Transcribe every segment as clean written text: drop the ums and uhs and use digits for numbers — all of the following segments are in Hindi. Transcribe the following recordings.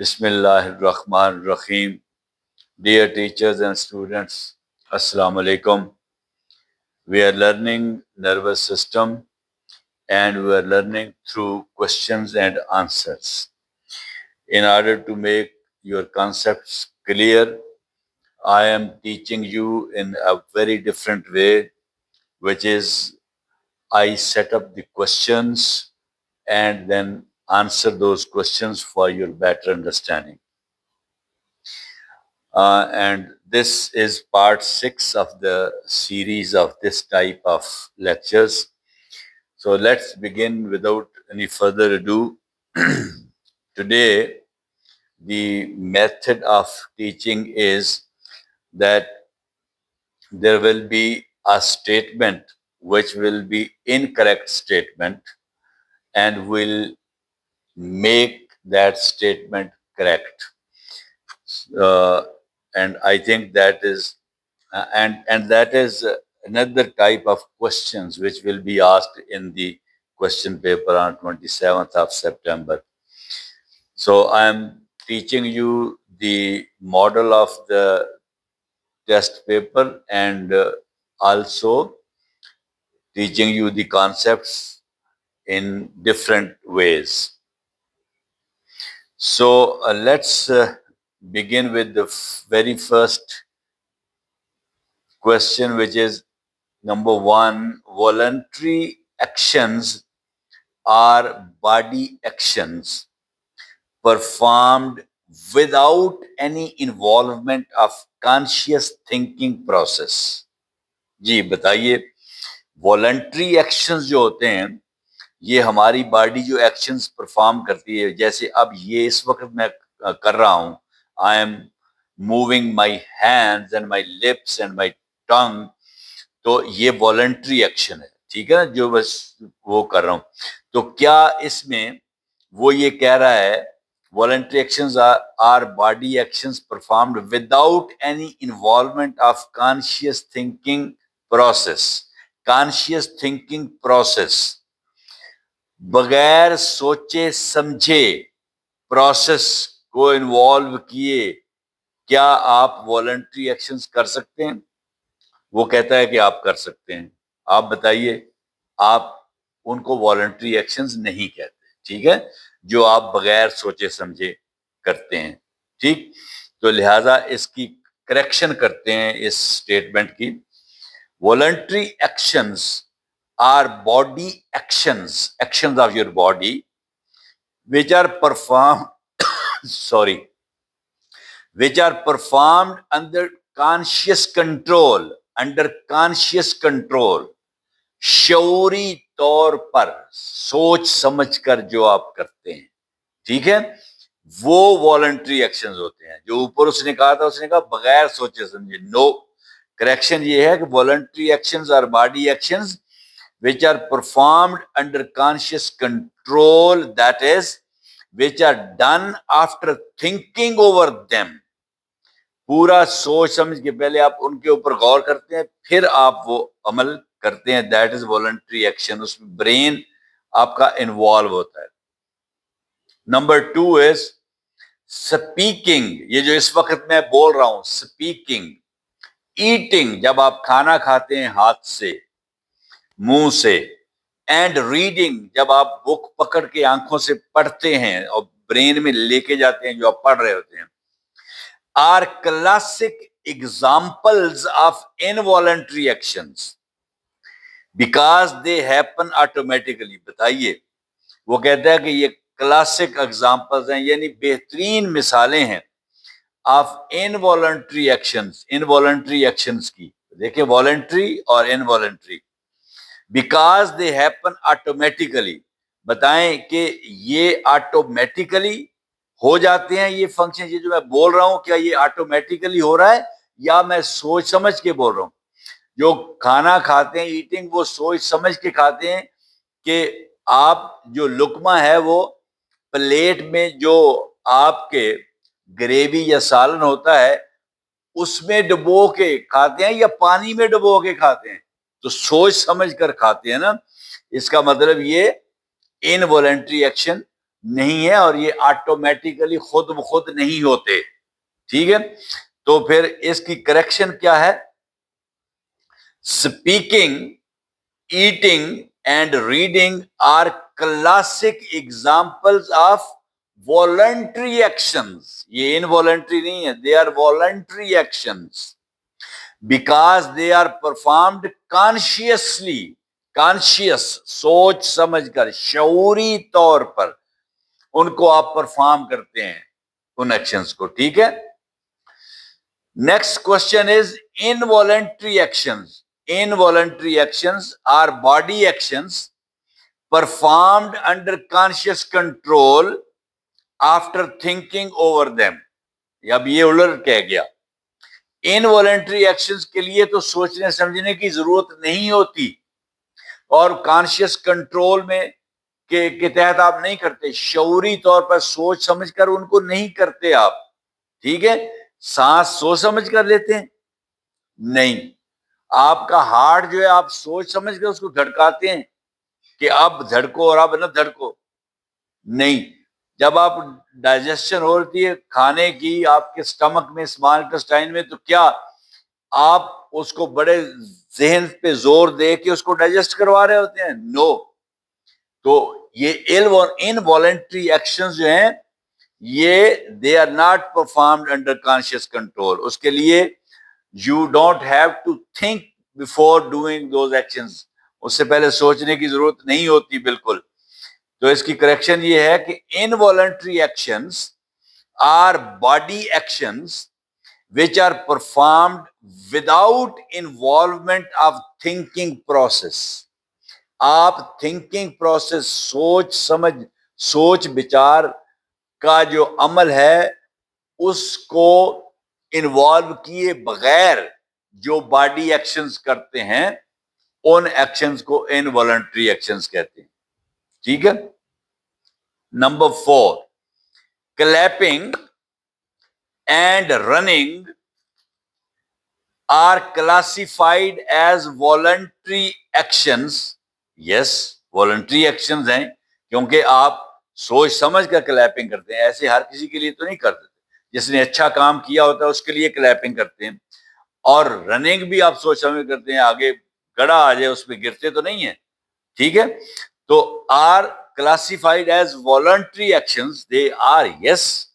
Bismillahirrahmanirrahim. Dear teachers and students, Assalamu alaikum. We are learning nervous system and we are learning through questions and answers. In order to make your concepts clear, I am teaching you in a very different way, which is I set up the questions and then answer those questions for your better understanding. And this is part 6 of the series of this type of lectures. So let's begin without any further ado. Today, the method of teaching is that there will be a statement which will be incorrect statement and will make that statement correct. And I think that is and that is another type of questions which will be asked in the question paper on 27th of September. So I am teaching you the model of the test paper and also teaching you the concepts in different ways. So let's begin with the very first question, which is number 1. Voluntary actions are body actions performed without any involvement of conscious thinking process. जी बताइए, वॉलंटरी एक्शंस जो होते हैं ये हमारी बॉडी जो एक्शंस परफॉर्म करती है, जैसे अब ये इस वक्त मैं कर रहा हूं, I am moving my hands and my lips and my tongue, तो ये वॉलंटरी एक्शन है, ठीक है ना, जो बस वो कर रहा हूं. तो क्या इसमें वो ये कह रहा है voluntary actions our body actions performed without any involvement of conscious thinking process. Conscious thinking process, बगैर सोचे समझे प्रोसेस को इन्वॉल्व किए क्या आप वॉलंटरी एक्शंस कर सकते हैं? वो कहता है कि आप कर सकते हैं. आप बताइए, आप उनको वॉलंटरी एक्शंस नहीं कहते, ठीक है, जो आप बगैर सोचे समझे करते हैं. ठीक, तो लिहाजा इसकी करेक्शन करते हैं इस स्टेटमेंट की. Voluntary actions our body actions, actions of your body which are performed sorry which are performed under conscious control, under conscious control, शऊरी तौर पर सोच समझकर जो आप करते हैं, ठीक है, वो वॉलंटरी एक्शंस होते हैं. जो ऊपर उसने कहा था, उसने कहा बगैर सोचे समझे. नो, करेक्शन ये है कि voluntary actions our body actions which are performed under conscious control, that is, which are done after thinking over them. पूरा सोच समझ के पहले आप उनके ऊपर गौर करते हैं, फिर आप वो अमल करते हैं. That is voluntary action. उसमें ब्रेन आपका इन्वॉल्व होता है. Number 2 is speaking. ये जो इस वक्त मैं बोल रहा हूं, स्पीकिंग. ईटिंग, जब आप खाना खाते हैं हाथ से, मुंह से. एंड रीडिंग, जब आप बुक पकड़ के आंखों से पढ़ते हैं और ब्रेन में लेके जाते हैं जो आप पढ़ रहे होते हैं, are classic examples of involuntary actions because they happen automatically. बताइए, वो कहता है कि ये क्लासिक एग्जाम्पल्स हैं, यानी बेहतरीन मिसालें हैं of involuntary actions, involuntary actions की. देखिए, वॉलंटरी और involuntary. Because they happen automatically, बताएं कि ये ऑटोमेटिकली हो जाते हैं ये फंक्शन. ये जो मैं बोल रहा हूं, क्या ये ऑटोमेटिकली हो रहा है या मैं सोच समझ के बोल रहा हूं? जो खाना खाते हैं, ईटिंग, वो सोच समझ के खाते हैं कि आप जो लुकमा है वो प्लेट में जो आपके ग्रेवी या सालन होता है उसमें डुबो के खाते हैं या पानी में डुबो के खाते हैं. तो सोच समझ कर खाते हैं ना. इसका मतलब ये इनवॉलंटरी एक्शन नहीं है और ये ऑटोमेटिकली खुद ब खुद नहीं होते। ठीक है, तो फिर इसकी करेक्शन क्या है? Speaking, eating and reading are classic examples of voluntary actions. ये इनवॉलंटरी नहीं है, they are voluntary actions because they are performed consciously, conscious सोच समझकर, शऊरी तौर पर उनको आप परफॉर्म करते हैं उन एक्शंस को। ठीक है, next question is involuntary actions. Involuntary actions are body actions performed under conscious control after thinking over them। अब ये उलट कह गया, इनवॉलंटरी एक्शंस के लिए तो सोचने समझने की जरूरत नहीं होती और कॉन्शियस कंट्रोल में के तहत आप नहीं करते, शऊरी तौर पर सोच समझकर उनको नहीं करते आप। ठीक है, सांस सोच समझ कर लेते हैं? नहीं। आपका हार्ट जो है आप सोच समझ कर उसको धड़काते हैं कि अब धड़को और अब न धड़को? नहीं। जब आप डाइजेशन होती है खाने की आपके स्टमक में, स्मॉल इंटेस्टाइन में, तो क्या आप उसको बड़े जहन पे जोर दे के उसको डाइजेस्ट करवा रहे होते हैं? नो। तो ये इनवॉलंटरी एक्शंस जो हैं ये they are not performed under conscious control. उसके लिए you don't have to think before doing those actions, उससे पहले सोचने की जरूरत नहीं होती बिल्कुल। तो इसकी करेक्शन ये है कि involuntary actions our body actions which are performed without involvement of thinking process। आप थिंकिंग प्रोसेस, सोच समझ, सोच विचार का जो अमल है उसको इन्वॉल्व किए बगैर जो बॉडी एक्शंस करते हैं उन एक्शंस को इनवॉलंटरी एक्शंस कहते हैं। ठीक है, number 4, clapping and running are classified as voluntary actions। yes, voluntary actions हैं क्योंकि आप सोच समझ कर क्लैपिंग करते हैं, ऐसे हर किसी के लिए तो नहीं कर देते। जिसने अच्छा काम किया होता है उसके लिए क्लैपिंग करते हैं, और रनिंग भी आप सोच समझ करते हैं, आगे गड़ा आ जाए उसमें गिरते तो नहीं है। ठीक है, तो are classified as voluntary actions, they are, yes,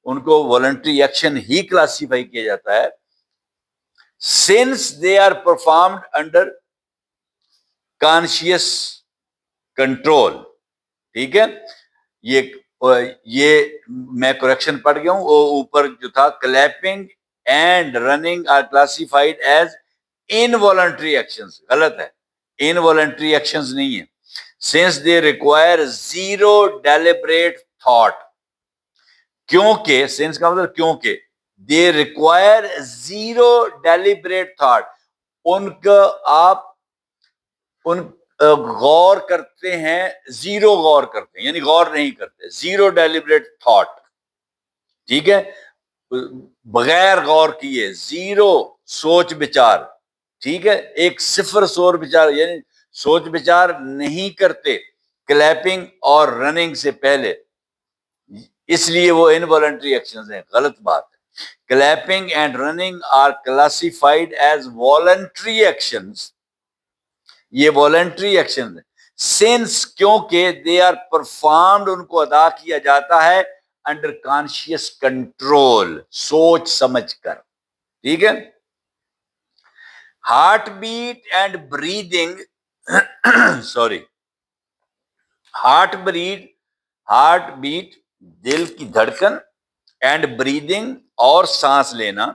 उनको वॉलंटरी एक्शन ही क्लासिफाई किया जाता है since they are performed under conscious control। ठीक है, ये मैं करेक्शन पढ़ गया हूं, वो ऊपर जो था clapping and running are classified as involuntary actions, गलत है, इनवॉलंटरी एक्शंस नहीं है। Since they require zero deliberate thought, क्योंकि, सिंस का मतलब क्योंकि, they require zero deliberate thought, उनका आप उन गौर करते हैं, जीरो गौर करते हैं, यानी गौर नहीं करते, जीरो डेलिब्रेट थॉट। ठीक है, बगैर गौर किए, जीरो सोच विचार। ठीक है, एक सिफर सोच विचार, यानी सोच विचार नहीं करते क्लैपिंग और रनिंग से पहले, इसलिए वो इनवॉलंटरी एक्शंस हैं। गलत बात है। Clapping and running are classified as voluntary actions, ये वॉलंटरी एक्शन है, सिंस क्योंकि दे आर परफॉर्म्ड, उनको अदा किया जाता है अंडर कॉन्शियस कंट्रोल, सोच समझकर। ठीक है, heart beat and breathing sorry, heart beat दिल की धड़कन, एंड ब्रीदिंग और सांस लेना,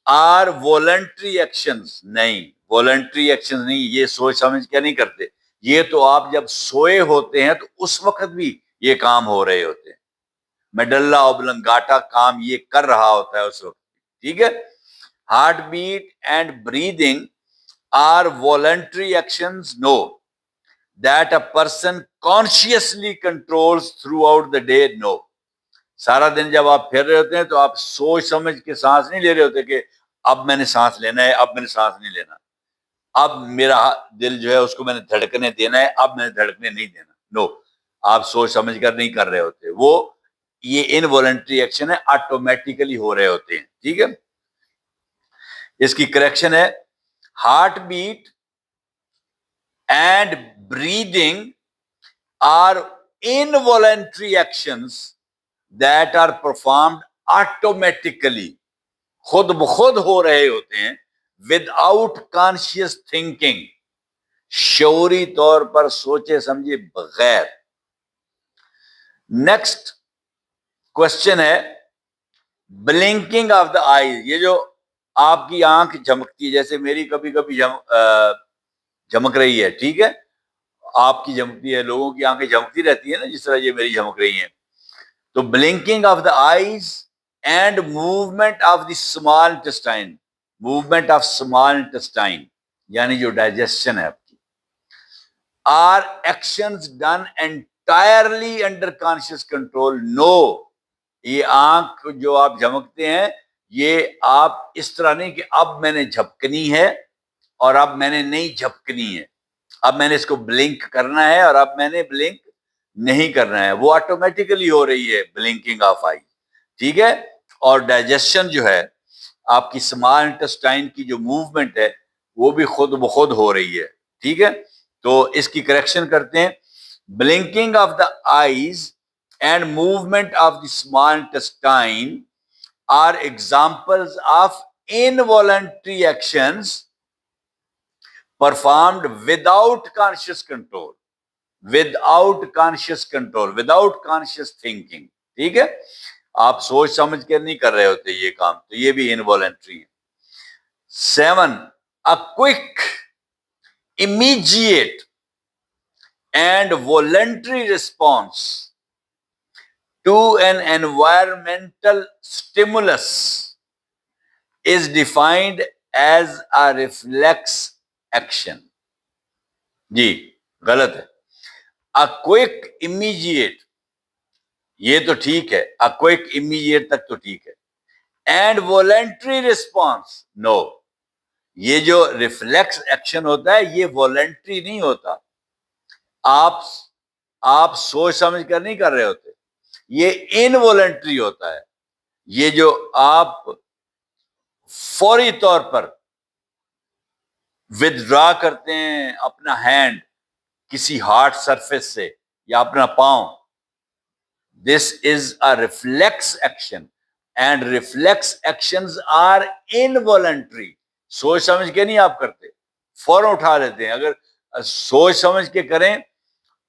आर वॉलंटरी एक्शंस, नहीं, वॉलंटरी एक्शंस नहीं, ये सोच समझ के नहीं करते। ये तो आप जब सोए होते हैं तो उस वक्त भी ये काम हो रहे होते हैं, मेडल्ला ऑब्लंगाटा काम ये कर रहा होता है उस वक्त। ठीक है, heart beat and breathing are voluntary actions, no, that a person consciously controls throughout the day, no. सारा दिन जब आप फिर रहे होते हैं तो आप सोच समझ के सांस नहीं ले रहे होते कि अब मैंने सांस लेना है, अब मैंने सांस नहीं लेना, अब मेरा दिल जो है उसको मैंने धड़कने देना है, अब मैंने धड़कने नहीं देना। नो, आप सोच समझ कर नहीं कर रहे होते, वो ये इनवॉलंटरी एक्शन है, ऑटोमेटिकली हो रहे होते हैं। ठीक है, इसकी करेक्शन है, heart beat and breathing are involuntary actions that are performed automatically, खुद ब खुद हो रहे होते हैं, विदाउट कॉन्शियस थिंकिंग, शऊरी तौर पर सोचे समझे बगैर। नेक्स्ट क्वेश्चन है, ब्लिंकिंग ऑफ द आईज। ये जो आपकी आंख झमकती है, जैसे मेरी कभी कभी झमक रही है, ठीक है, आपकी झमकती है, लोगों की आंखें झमकती रहती है ना, जिस तरह ये मेरी झमक रही है। तो blinking of the eyes and movement of the small intestine, movement of small intestine यानी जो डाइजेशन है आपकी, are actions done entirely under conscious control. No, ये आंख जो आप झमकते हैं, ये आप इस तरह नहीं कि अब मैंने झपकनी है और अब मैंने नहीं झपकनी है, अब मैंने इसको ब्लिंक करना है और अब मैंने ब्लिंक नहीं करना है, वो ऑटोमेटिकली हो रही है ब्लिंकिंग ऑफ आई। ठीक है, और डाइजेशन जो है, आपकी स्मॉल इंटेस्टाइन की जो मूवमेंट है, वो भी खुद ब खुद हो रही है। ठीक है, तो इसकी करेक्शन करते हैं, blinking of the eyes and movement of the small intestine are examples of involuntary actions performed without conscious control, without conscious control, without conscious thinking। ठीक है, आप सोच समझ कर नहीं कर रहे होते ये काम, तो ये भी इनवॉलंटरी है। 7, a quick, immediate and voluntary response to an environmental stimulus is defined as a reflex action। जी, गलत है। a quick immediate, ये तो ठीक है, a quick immediate तक तो ठीक है, and voluntary response, no, ये जो रिफ्लेक्स एक्शन होता है ये वॉलंटरी नहीं होता, आप सोच समझ कर नहीं कर रहे होते, ये इनवॉलंटरी होता है। ये जो आप फौरी तौर पर विथड्रॉ करते हैं अपना हैंड किसी हार्ड सरफेस से या अपना पांव, this is a reflex action and reflex actions are involuntary. सोच समझ के नहीं आप करते, फौरन उठा लेते हैं। अगर सोच समझ के करें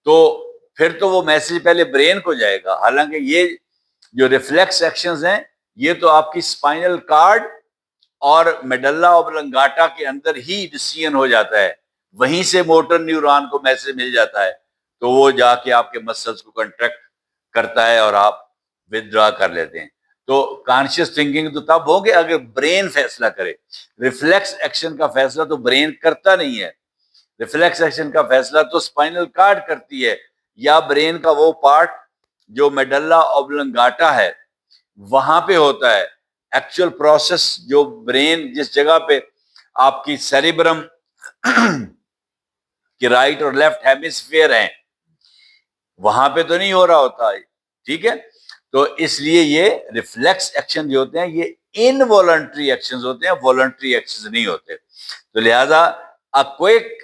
तो फिर तो वो मैसेज पहले ब्रेन को जाएगा, हालांकि ये जो रिफ्लेक्स एक्शंस हैं, ये तो आपकी स्पाइनल कार्ड और मेडल्ला ऑब्लंगाटा के अंदर ही डिसीजन हो जाता है, वहीं से मोटर न्यूरॉन को मैसेज मिल जाता है, तो वो जाके आपके मसल्स को कंट्रैक्ट करता है और आप विथड्रॉ कर लेते हैं। तो कॉन्शियस थिंकिंग तो तब होगे अगर ब्रेन फैसला करे। रिफ्लेक्स एक्शन का फैसला तो ब्रेन करता नहीं है, रिफ्लेक्स एक्शन का फैसला तो स्पाइनल कार्ड करती है, या ब्रेन का वो पार्ट जो मेडल्ला ऑब्लंगाटा है वहां पे होता है। एक्चुअल प्रोसेस जो ब्रेन जिस जगह पे आपकी सेरिब्रम के राइट और लेफ्ट हेमिस्फीयर हैं, वहां पे तो नहीं हो रहा होता है। ठीक है, तो इसलिए ये रिफ्लेक्स एक्शन जो होते हैं ये इनवॉलंटरी एक्शंस होते हैं, वॉलंटरी एक्शंस नहीं होते। तो लिहाजा अ क्विक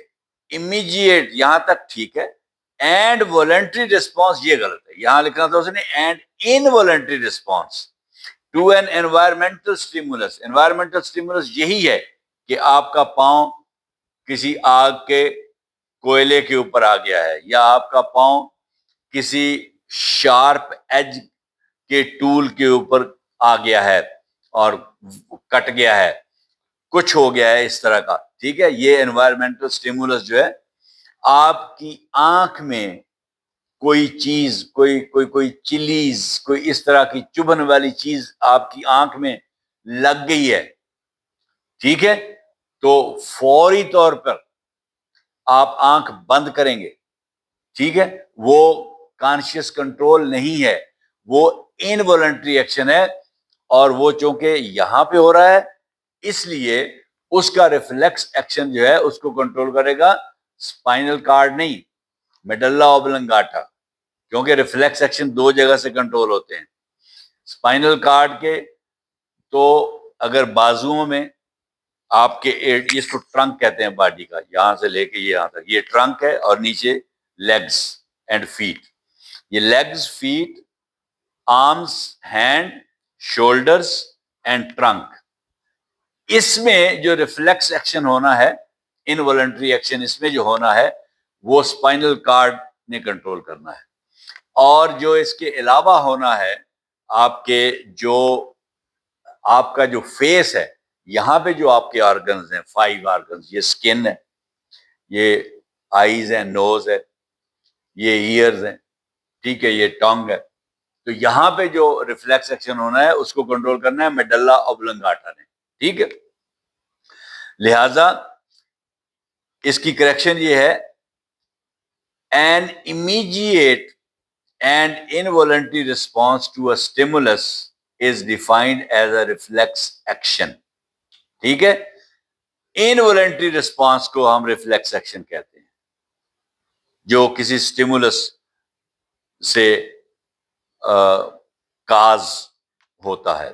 इमीडिएट यहां तक ठीक है, एंड वॉलंटरी रिस्पॉन्स ये गलत है, यहां लिखना था उसने and involuntary response to an environmental stimulus. Environmental stimulus यही है कि आपका पांव किसी आग के कोयले के ऊपर आ गया है, या आपका पांव किसी शार्प एज के टूल के ऊपर आ गया है और कट गया है, कुछ हो गया है इस तरह का। ठीक है, ये एनवायरमेंटल स्टिमुलस जो है, आपकी आंख में कोई चीज, कोई कोई कोई चिलीज, कोई इस तरह की चुभन वाली चीज आपकी आंख में लग गई है, ठीक है, तो फौरी तौर पर आप आंख बंद करेंगे। ठीक है, वो कॉन्शियस कंट्रोल नहीं है, वो इनवॉलंटरी एक्शन है, और वो चूंकि यहां पे हो रहा है इसलिए उसका रिफ्लेक्स एक्शन जो है उसको कंट्रोल करेगा स्पाइनल कार्ड नहीं, मेडल्ला ऑब्लंगाटा। क्योंकि रिफ्लेक्स एक्शन दो जगह से कंट्रोल होते हैं। स्पाइनल कार्ड के तो अगर बाजुओं में आपके इसको ट्रंक कहते हैं बॉडी का, यहां से लेके ये यहां तक, ये ट्रंक है, और नीचे लेग्स एंड फीट। ये legs, feet, arms, hand, shoulders and trunk, इसमें जो रिफ्लेक्स एक्शन होना है, इनवॉलंटरी एक्शन इसमें जो होना है, वो स्पाइनल कार्ड ने कंट्रोल करना है। और जो इसके अलावा होना है, आपके जो आपका जो फेस है, यहां पे जो आपके ऑर्गन्स हैं, 5 ऑर्गन्स, ये स्किन है, ये आईज है, नोज है, ये ईयर्स हैं, ठीक है, ये टंग है। तो यहां पे जो रिफ्लेक्स एक्शन होना है उसको कंट्रोल करना है मेडल्ला ऑब्लंगाटा ने, ठीक है। लिहाजा इसकी करेक्शन ये है, an immediate and involuntary response to a stimulus is defined as a reflex action, ठीक है। इनवॉलंटरी रिस्पॉन्स को हम रिफ्लेक्स एक्शन कहते हैं, जो किसी स्टिमुलस से काज होता है।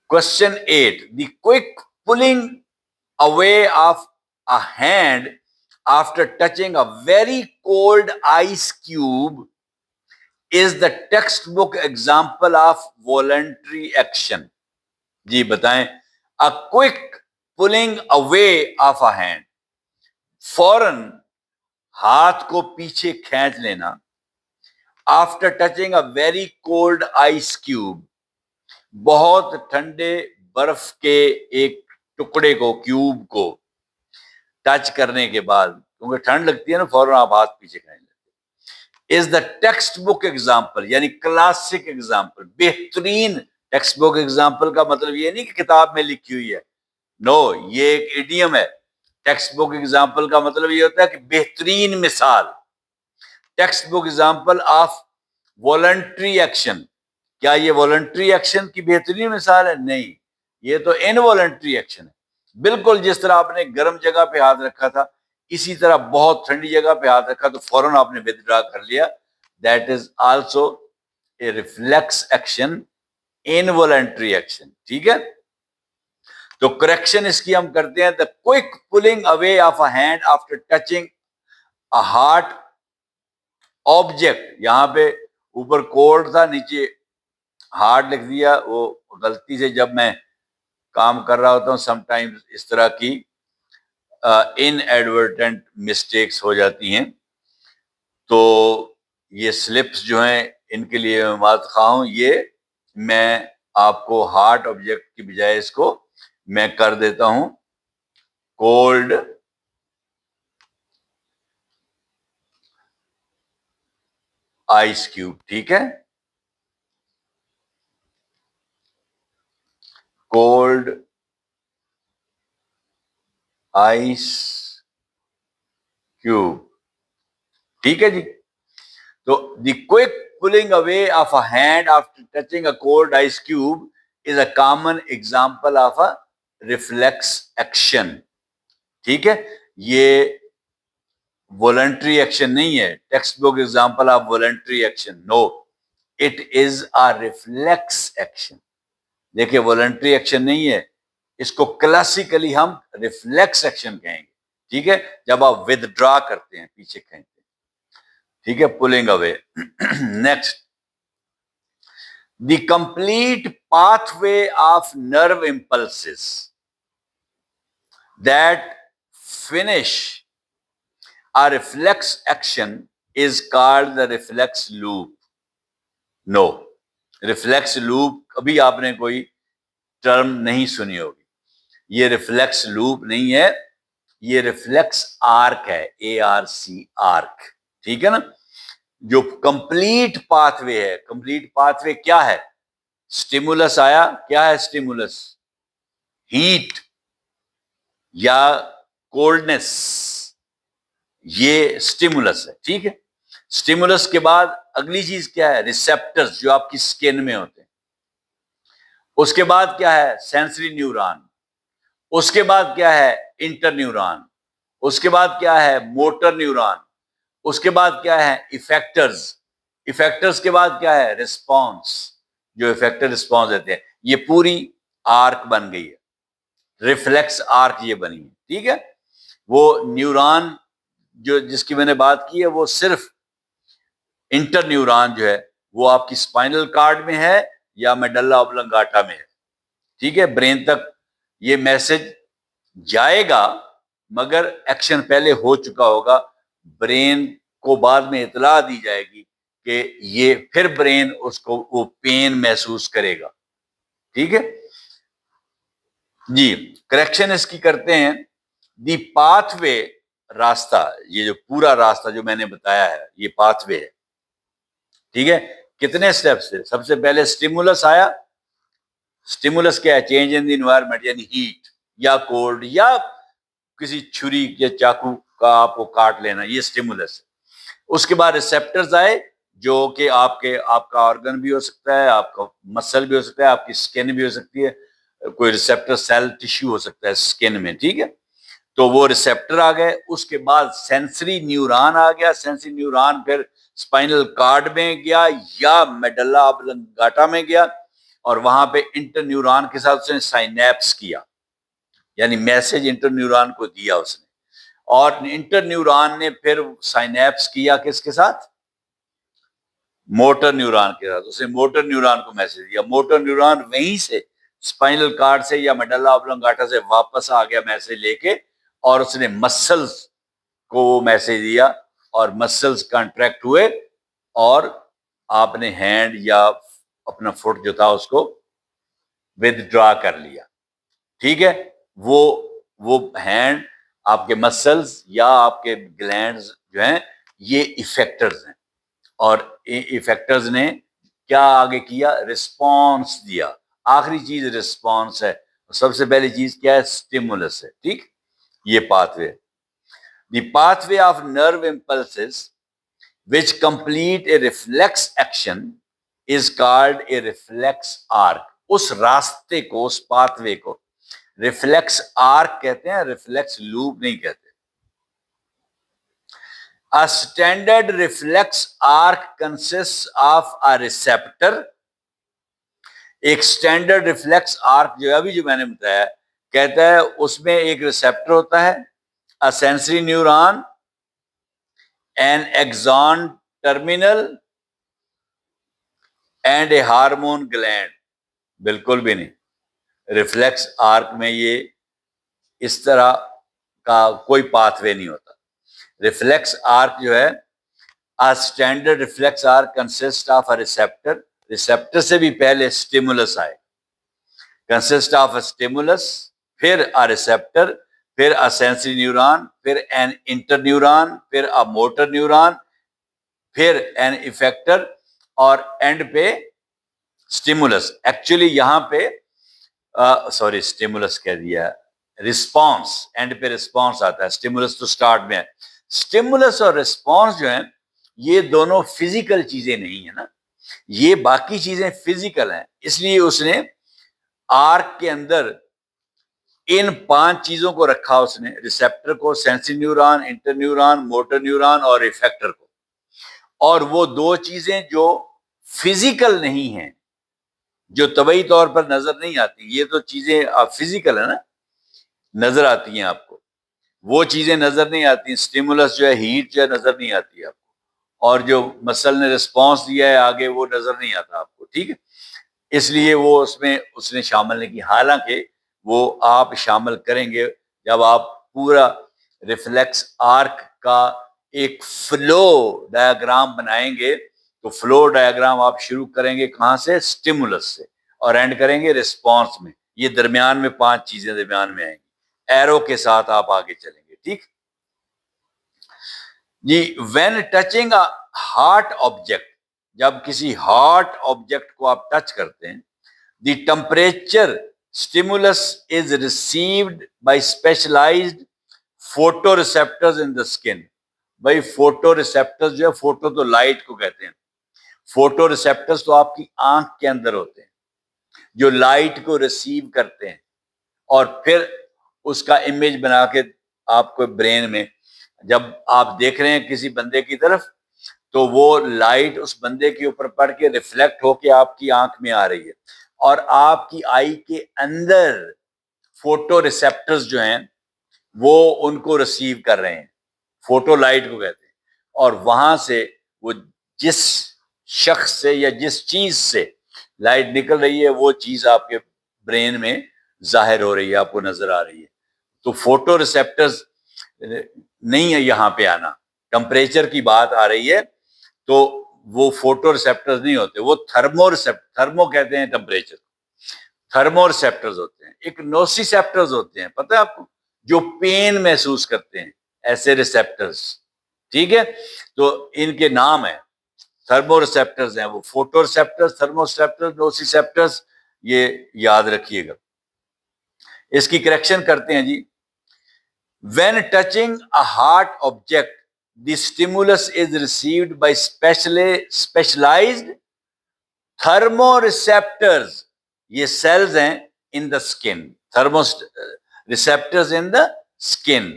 Question 8, the quick pulling away of a hand after touching a very cold ice cube is the textbook example of voluntary action। जी बताएं। a quick pulling away of a hand, फौरन हाथ को पीछे खींच लेना, after touching a very cold ice cube, बहुत ठंडे बर्फ के एक टुकड़े को, क्यूब को टच करने के बाद, क्योंकि ठंड लगती है ना, फौरन आप हाथ पीछे खींच लेते, is the text book example, यानी क्लासिक एग्जाम्पल, बेहतरीन टेक्स्ट बुक एग्जाम्पल का मतलब ये नहीं कि किताब में लिखी हुई है, नो, ये एक इडियम है। टेक्स्ट बुक एग्जाम्पल का मतलब ये होता है कि बेहतरीन मिसाल, text book example of voluntary action. क्या ये वॉलंटरी एक्शन की बेहतरीन मिसाल है? नहीं, ये तो इनवॉलंटरी एक्शन है। बिल्कुल जिस तरह आपने गर्म जगह पे हाथ रखा था, इसी तरह बहुत ठंडी जगह पे हाथ रखा तो फौरन आपने विथड्रॉ कर लिया, that is also a reflex action, involuntary action, ठीक है। तो करेक्शन इसकी हम करते हैं, the quick pulling away of a hand after touching a hard object, यहां पे ऊपर कोल्ड था, नीचे हार्ड लिख दिया, वो गलती से जब मैं काम कर रहा होता हूँ समटाइम्स इस तरह की इनएडवर्टेंट मिस्टेक्स हो जाती हैं, तो ये स्लिप्स जो हैं इनके लिए मैं माफ़ खा हूं। ये मैं आपको हार्ड ऑब्जेक्ट की बजाय इसको मैं कर देता हूं कोल्ड आइस क्यूब, ठीक है, कोल्ड आइस क्यूब, ठीक है जी। तो the quick pulling away of a hand after touching a cold ice cube is a common example of a reflex action, ठीक है। ये वॉलंटरी एक्शन नहीं है, text book example of voluntary action, no, it is a reflex action. देखिए वॉलंटरी एक्शन नहीं है, इसको क्लासिकली हम रिफ्लेक्स एक्शन कहेंगे, ठीक है, जब आप विदड्रॉ करते हैं, पीछे खींचते हैं, ठीक है, pulling away. Next, the complete pathway of nerve impulses that finish a reflex action is called the reflex loop। No, reflex loop कभी आपने कोई टर्म नहीं सुनी होगी, ये रिफ्लेक्स लूप नहीं है, ये रिफ्लेक्स आर्क है, ARC, आर्क, ठीक है ना। जो कंप्लीट पाथवे है, कंप्लीट पाथवे क्या है? स्टिमुलस आया, क्या है स्टिमुलस? हीट या कोल्डनेस, ये स्टिमुलस है, ठीक है। स्टिमुलस के बाद अगली चीज क्या है? रिसेप्टर्स, जो आपकी स्किन में होते हैं। उसके बाद क्या है? Sensory neuron. उसके बाद क्या है? Inter neuron. उसके बाद क्या है? Motor neuron. उसके बाद क्या है, इफेक्टर्स। इफेक्टर्स के बाद क्या है, रिस्पॉन्स। जो इफेक्टर रिस्पॉन्स देते हैं, ये पूरी आर्क बन गई है, रिफ्लेक्स आर्क ये बनी है, ठीक है। वो न्यूरॉन जो जिसकी मैंने बात की है, वो सिर्फ इंटर न्यूरॉन जो है वो आपकी स्पाइनल कार्ड में है या मेडल्ला ऑब्लोंगाटा में है, ठीक है। ब्रेन तक ये मैसेज जाएगा, मगर एक्शन पहले हो चुका होगा। ब्रेन को बाद में इतला दी जाएगी कि ये, फिर ब्रेन उसको वो पेन महसूस करेगा, ठीक है जी। करेक्शन इसकी करते हैं, दी पाथवे, रास्ता, ये जो पूरा रास्ता जो मैंने बताया है ये पाथवे है, ठीक है। कितने स्टेप्स थे, सबसे पहले स्टिमुलस आया। स्टिमुलस क्या है, चेंज इन द एनवायरनमेंट, यानी हीट या कोल्ड या किसी छुरी या चाकू का आपको काट लेना, ये स्टिमुलस है। उसके बाद रिसेप्टर्स आए, जो कि आपका ऑर्गन भी हो सकता है, आपका मसल भी हो सकता है, आपकी स्किन भी हो सकती है, कोई रिसेप्टर सेल टिश्यू हो सकता है स्किन में, ठीक है। तो वो रिसेप्टर आ गए। उसके बाद सेंसरी न्यूरॉन आ गया। सेंसरी न्यूरॉन फिर स्पाइनल कार्ड में गया या मेडल्ला ऑब्लोंगाटा में गया, और वहां पे इंटर न्यूरॉन के साथ उसने साइनेप्स किया, यानी मैसेज इंटर न्यूरॉन को दिया उसने। और इंटर न्यूरॉन ने फिर साइनेप्स किया किसके साथ, मोटर न्यूरॉन के साथ। उसने मोटर न्यूरॉन को मैसेज दिया। मोटर न्यूरॉन वहीं से स्पाइनल कार्ड से या मेडल्ला ऑब्लोंगाटा से वापस आ गया मैसेज लेके, और उसने मसल्स को वो मैसेज दिया, और मसल्स कॉन्ट्रैक्ट हुए, और आपने हैंड या अपना फुट जो था उसको विदड्रॉ कर लिया, ठीक है। वो हैंड, आपके मसल्स या आपके ग्लैंड्स जो हैं, ये इफेक्टर्स हैं, और इफेक्टर्स ने क्या आगे किया, रिस्पॉन्स दिया। आखिरी चीज रिस्पॉन्स है। सबसे पहली चीज क्या है, स्टिमुलस है, ठीक। ये pathway, the pathway of nerve impulses which complete a reflex action is called a reflex arc। उस रास्ते को, उस पाथवे को रिफ्लेक्स आर्क कहते हैं, रिफ्लेक्स लूप नहीं कहते। A standard reflex arc consists of a receptor। एक स्टैंडर्ड रिफ्लेक्स आर्क जो अभी जो मैंने बताया, कहता है उसमें एक रिसेप्टर होता है, a sensory neuron, an axon terminal, and a hormone gland. बिल्कुल भी नहीं। रिफ्लेक्स आर्क में ये इस तरह का कोई पाथवे नहीं होता। रिफ्लेक्स आर्क जो है, a standard reflex arc consists of a receptor। Receptor से भी पहले स्टिमुलस आए, कंसिस्ट ऑफ अ स्टिमुलस, फिर अ रिसेप्टर, फिर अ सेंसरी न्यूरॉन, फिर एन इंटर न्यूरॉन, फिर अ मोटर न्यूरॉन, फिर एन इफेक्टर, और एंड पे स्टिमुलस। एक्चुअली यहां पे सॉरी स्टिमुलस कह दिया, रिस्पॉन्स, एंड पे रिस्पॉन्स आता है, स्टिमुलस तो स्टार्ट में है। स्टिमुलस और रिस्पॉन्स जो है, ये दोनों फिजिकल चीजें नहीं है ना, ये बाकी चीजें फिजिकल हैं। इसलिए उसने आर्क के अंदर इन 5 चीजों को रखा उसने, रिसेप्टर को, sensory neuron, inter neuron, motor neuron और इफेक्टर को। और वो 2 चीजें जो फिजिकल नहीं है, जो तबई तौर पर नजर नहीं आती, ये तो चीजें फिजिकल है ना, नजर आती हैं आपको। वो चीजें नजर नहीं आती। स्टिमुलस जो है, हीट जो है, नजर नहीं आती है आपको, और जो मसल ने रिस्पॉन्स दिया है आगे, वो नजर नहीं आता आपको, ठीक है। इसलिए वो उसमें उसने शामिल नहीं की। हालांकि वो आप शामिल करेंगे जब आप पूरा रिफ्लेक्स आर्क का एक फ्लो डायग्राम बनाएंगे। तो फ्लो डायग्राम आप शुरू करेंगे कहां से, स्टिमुलस से, और एंड करेंगे रिस्पॉन्स में। ये दरमियान में 5 चीजें दरमियान में आएंगी, एरो के साथ आप आगे चलेंगे, ठीक जी। When touching a hard object, जब किसी हार्ट ऑब्जेक्ट को आप टच करते हैं, the temperature stimulus is received by specialized photoreceptors in the skin। भाई फोटोरिसेप्टर्स जो है, फोटो तो लाइट को कहते हैं, फोटोरिसेप्टर्स तो आपकी आंख के अंदर होते हैं, जो लाइट को रिसीव करते हैं और फिर उसका इमेज बना के आपको ब्रेन में जब आप देख रहे हैं किसी बंदे की तरफ, तो वो लाइट उस बंदे के ऊपर पड़ के रिफ्लेक्ट होके आपकी आंख में आ रही है, और आपकी आई के अंदर फोटो रिसेप्टर्स जो हैं वो उनको रिसीव कर रहे हैं, फोटो लाइट को कहते हैं, और वहां से वो जिस शख्स से या जिस चीज से लाइट निकल रही है वो चीज आपके ब्रेन में जाहिर हो रही है, आपको नजर आ रही है। तो फोटो रिसेप्टर्स नहीं है यहाँ पे आना, टेम्परेचर की बात आ रही है, तो वो फोटो रिसेप्टर्स नहीं होते, वो थर्मो कहते हैं टेम्परेचर, थर्मो रिसेप्टर्स होते हैं। एक नोसिसेप्टर्स होते हैं, पता है आपको, जो पेन महसूस करते हैं, ऐसे रिसेप्टर्स, ठीक है। तो इनके नाम है, थर्मो रिसेप्टर्स हैं वो, photo receptors, thermo receptors, nociceptors, ये याद रखिएगा। इसकी करेक्शन करते हैं जी। When touching a hard object, the stimulus is received by specialized thermoreceptors. ये cells हैं in the skin. Thermoreceptors in the skin.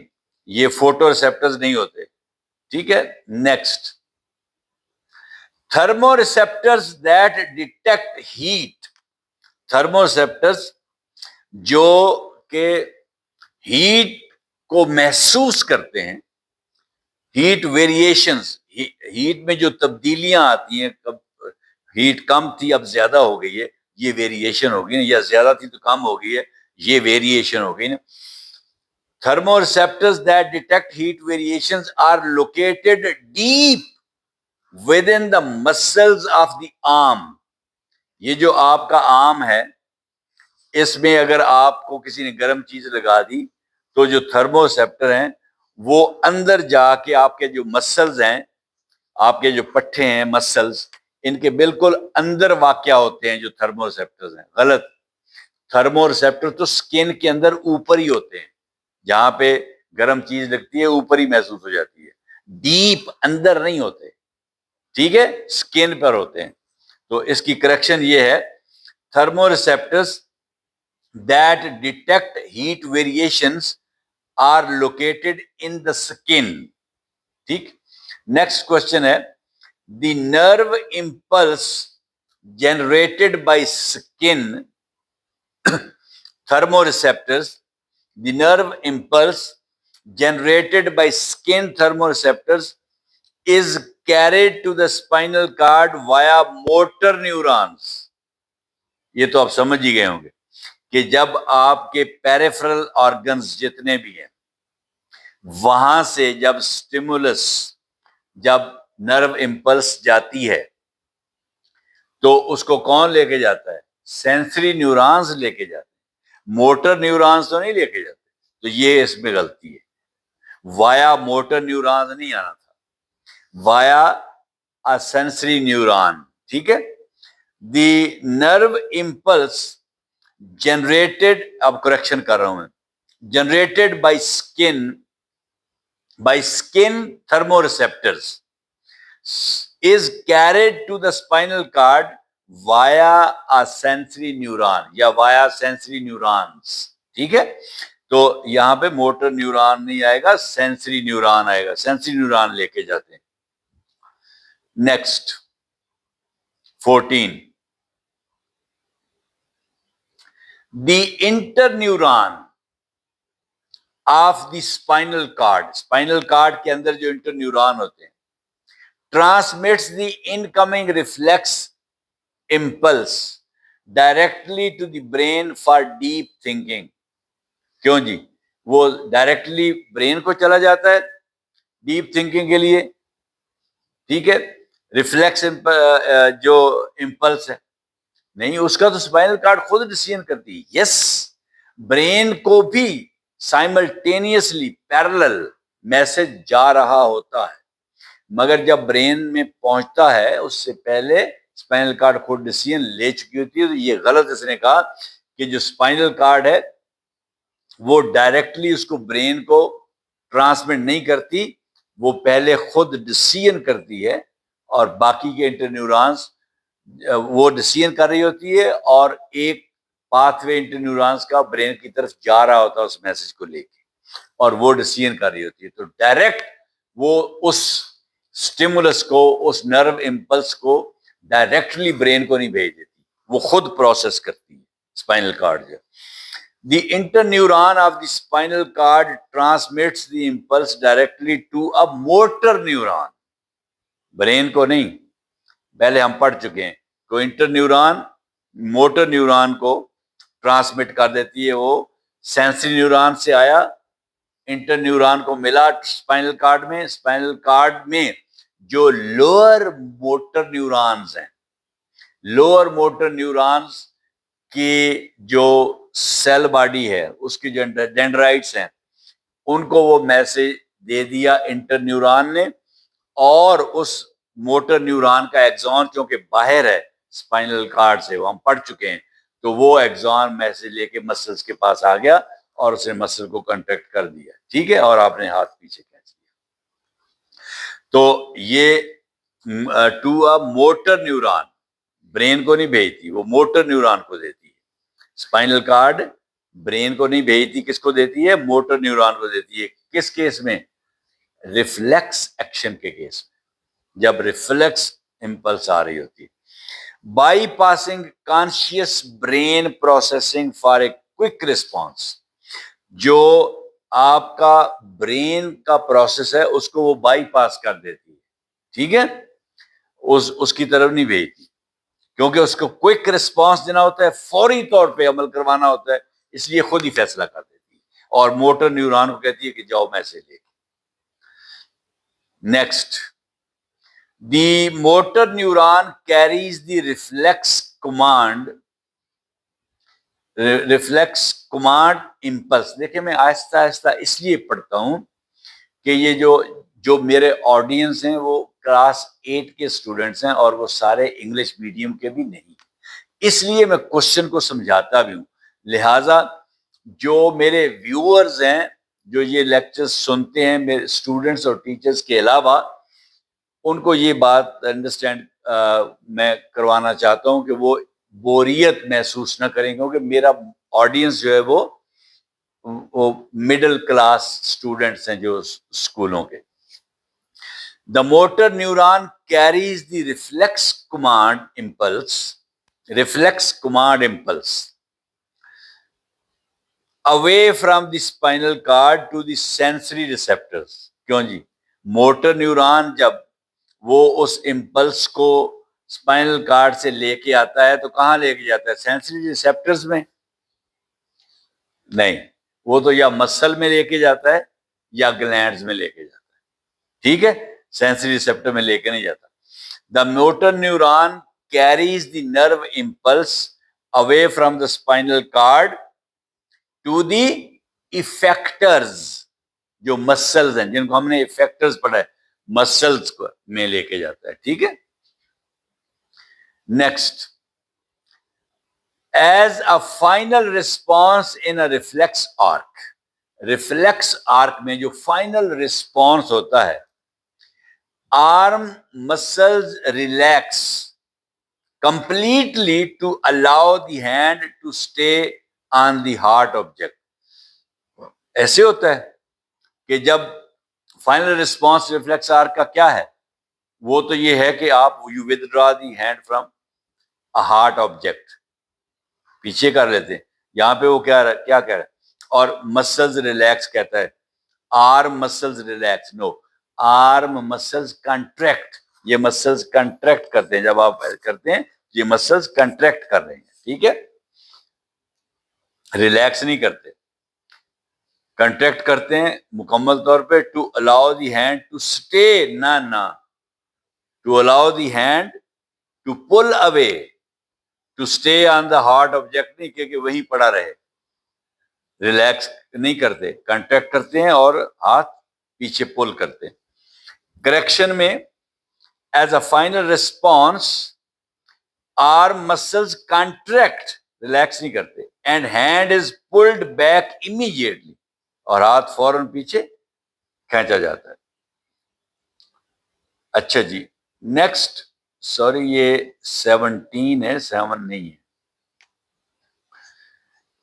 ये photoreceptors नहीं होते, ठीक है। Next, thermoreceptors that detect heat. Thermoreceptors जो के हीट को महसूस करते हैं, हीट वेरिएशंस, हीट में जो तब्दीलियां आती हैं, कब हीट कम थी अब ज्यादा हो गई है, ये वेरिएशन हो गई ना, या ज्यादा थी तो कम हो गई है, ये वेरिएशन हो गई ना। Thermoreceptors that detect heat variations are located deep within the muscles of the arm. ये जो आपका आर्म है, इसमें अगर आपको किसी ने गर्म चीज लगा दी तो जो थर्मोसेप्टर हैं वो अंदर जाके आपके जो मसल्स हैं, आपके जो पट्टे हैं मसल्स, इनके बिल्कुल अंदर वाक़या होते हैं जो थर्मोसेप्टर्स हैं। गलत, थर्मोसेप्टर तो स्किन के अंदर ऊपर ही होते हैं, जहां पे गर्म चीज लगती है ऊपर ही महसूस हो जाती है, डीप अंदर नहीं होते, ठीक है, स्किन पर होते हैं। तो इसकी करेक्शन ये है, थर्मोसेप्टर्स that detect heat variations are located in the skin. ठीक। नेक्स्ट क्वेश्चन है, the nerve impulse generated by skin thermoreceptors, the nerve impulse generated by skin thermoreceptors is carried to the spinal cord via motor neurons. ये तो आप समझ ही गए होंगे कि जब आपके पेरिफेरल ऑर्गन्स जितने भी हैं वहां से जब स्टिमुलस, जब नर्व इंपल्स जाती है तो उसको कौन लेके जाता है? सेंसरी न्यूरॉन्स लेके जाते हैं, मोटर न्यूरॉन्स तो नहीं लेके जाते। तो ये इसमें गलती है, वाया मोटर न्यूरॉन्स नहीं आना था, वाया अ सेंसरी न्यूरॉन, ठीक है। द नर्व इंपल्स जनरेटेड, अब करेक्शन कर रहा हूं मैं, generated by skin thermoreceptors is carried to the spinal cord via a sensory neuron या via sensory neurons, ठीक है। तो यहां पे मोटर न्यूरॉन नहीं आएगा, सेंसरी न्यूरॉन आएगा, सेंसरी न्यूरॉन लेके जाते हैं। Next 14, the interneuron of the spinal cord, spinal cord के अंदर जो इंटरन्यूरॉन होते हैं, transmits the incoming reflex impulse directly to the brain for deep thinking. क्यों जी? वो डायरेक्टली ब्रेन को चला जाता है डीप थिंकिंग के लिए, ठीक है। रिफ्लेक्स जो इंपल्स है, नहीं, उसका तो स्पाइनल कार्ड खुद डिसीजन करती है। यस, ब्रेन को भी साइमल्टेनियसली पैरेलल मैसेज जा रहा होता है, मगर जब ब्रेन में पहुंचता है उससे पहले स्पाइनल कार्ड खुद डिसीजन ले चुकी होती है। तो ये गलत इसने कहा कि जो स्पाइनल कार्ड है वो डायरेक्टली उसको ब्रेन को ट्रांसमिट नहीं करती, वो पहले खुद डिसीजन करती है और बाकी के इंटरन्यूरॉन्स वो डिसीजन कर रही होती है, और एक पाथवे इंटरन्यूरॉन्स का ब्रेन की तरफ जा रहा होता है उस मैसेज को लेके, और वो डिसीजन कर रही होती है। तो डायरेक्ट वो उस स्टिमुलस को, उस नर्व इम्पल्स को डायरेक्टली ब्रेन को नहीं भेज देती, वो खुद प्रोसेस करती है स्पाइनल कार्ड जो। The interneuron of the spinal cord transmits the impulse directly to a motor neuron. Brain को नहीं, पहले हम पढ़ चुके हैं, तो इंटरन्यूरॉन मोटर न्यूरॉन को ट्रांसमिट कर देती है, वो सेंसरी न्यूरॉन से आया, इंटरन्यूरॉन को मिला स्पाइनल कार्ड में। स्पाइनल कार्ड में जो लोअर मोटर न्यूरॉन्स हैं, लोअर मोटर न्यूरॉन्स की जो सेल बॉडी है, उसकी जो डेंड्राइट्स हैं, उनको वो मैसेज दे दिया इंटरन्यूरॉन ने, और उस मोटर न्यूरॉन का एक्सॉन क्योंकि बाहर है स्पाइनल कार्ड से, वो हम पढ़ चुके हैं, तो वो एक्सॉन मैसेज लेके मसल्स के पास आ गया और उसने मसल को कंट्रैक्ट कर दिया, ठीक है, और आपने हाथ पीछे खींच लिया। तो ये to a motor neuron, brain को नहीं भेजती, वो मोटर न्यूरॉन को देती है। स्पाइनल कार्ड ब्रेन को नहीं भेजती, किसको देती है? मोटर न्यूरॉन को देती है। किस केस में? रिफ्लेक्स एक्शन के केस में, जब रिफ्लेक्स इंपल्स आ रही होती है। Bypassing conscious brain processing for a quick response, जो आपका ब्रेन का प्रोसेस है उसको वो बाईपास कर देती है, ठीक है, उसकी तरफ नहीं भेजती, क्योंकि उसको क्विक रिस्पांस देना होता है, फौरी तौर पे अमल करवाना होता है, इसलिए खुद ही फैसला कर देती है और मोटर न्यूरॉन को कहती है कि जाओ मैसेज लेके। Next, the motor neuron carries the reflex command impulse. देखिए, मैं आहिस्ता आहिस्ता इसलिए पढ़ता हूं कि ये जो जो मेरे ऑडियंस हैं वो क्लास 8 के स्टूडेंट्स हैं और वो सारे इंग्लिश मीडियम के भी नहीं, इसलिए मैं क्वेश्चन को समझाता भी हूं। लिहाजा जो मेरे व्यूअर्स हैं, जो ये लेक्चर्स सुनते हैं, मेरे स्टूडेंट्स और टीचर्स के अलावा, उनको ये बात अंडरस्टैंड मैं करवाना चाहता हूं कि वो बोरियत महसूस न करें, क्योंकि मेरा ऑडियंस जो है वो मिडिल क्लास स्टूडेंट्स हैं जो स्कूलों के। The motor neuron carries the reflex command impulse away from the spinal cord to the sensory receptors। क्यों जी? मोटर न्यूरॉन जब वो उस इम्पल्स को स्पाइनल कार्ड से लेके आता है तो कहां लेके जाता है? सेंसरी रिसेप्टर्स में नहीं, वो तो या मसल में लेके जाता है या ग्लैंड्स में लेके जाता है, ठीक है, सेंसरी रिसेप्टर में लेके नहीं जाता। The motor neuron carries the nerve impulse away from the spinal cord to the effectors, जो मसल्स हैं, जिनको हमने इफेक्टर्स पढ़ा है, मसल्स को में लेके जाता है, ठीक है। Next, as a final response in a reflex arc, reflex arc में जो फाइनल रिस्पॉन्स होता है, arm muscles relax completely to allow the hand to stay on the hard object. ऐसे होता है कि जब फाइनल रिस्पॉन्स रिफ्लेक्स आर्क का क्या है, वो तो ये है कि आप you withdraw the hand from a hard object, पीछे कर लेते हैं। यहां पे वो क्या कह रहा है? और मसल्स रिलैक्स कहता है, arm muscles relax, no, arm muscles contract, ये मसल्स कंट्रैक्ट करते हैं, जब आप करते हैं ये मसल्स कंट्रैक्ट कर रहे हैं, ठीक है, रिलैक्स नहीं करते, कंट्रैक्ट करते हैं मुकम्मल तौर पे। To allow the hand to stay, ना, to allow the hand to pull away, to stay on the hard object नहीं, क्योंकि वहीं पड़ा रहे, रिलैक्स नहीं करते, कंट्रैक्ट करते हैं और हाथ पीछे पुल करते हैं। करेक्शन में, as a final response arm muscles contract, relax नहीं करते, and hand is pulled back immediately, और हाथ फौरन पीछे खींचा जाता है। अच्छा जी, नेक्स्ट, सॉरी ये 17 है, 7 नहीं है।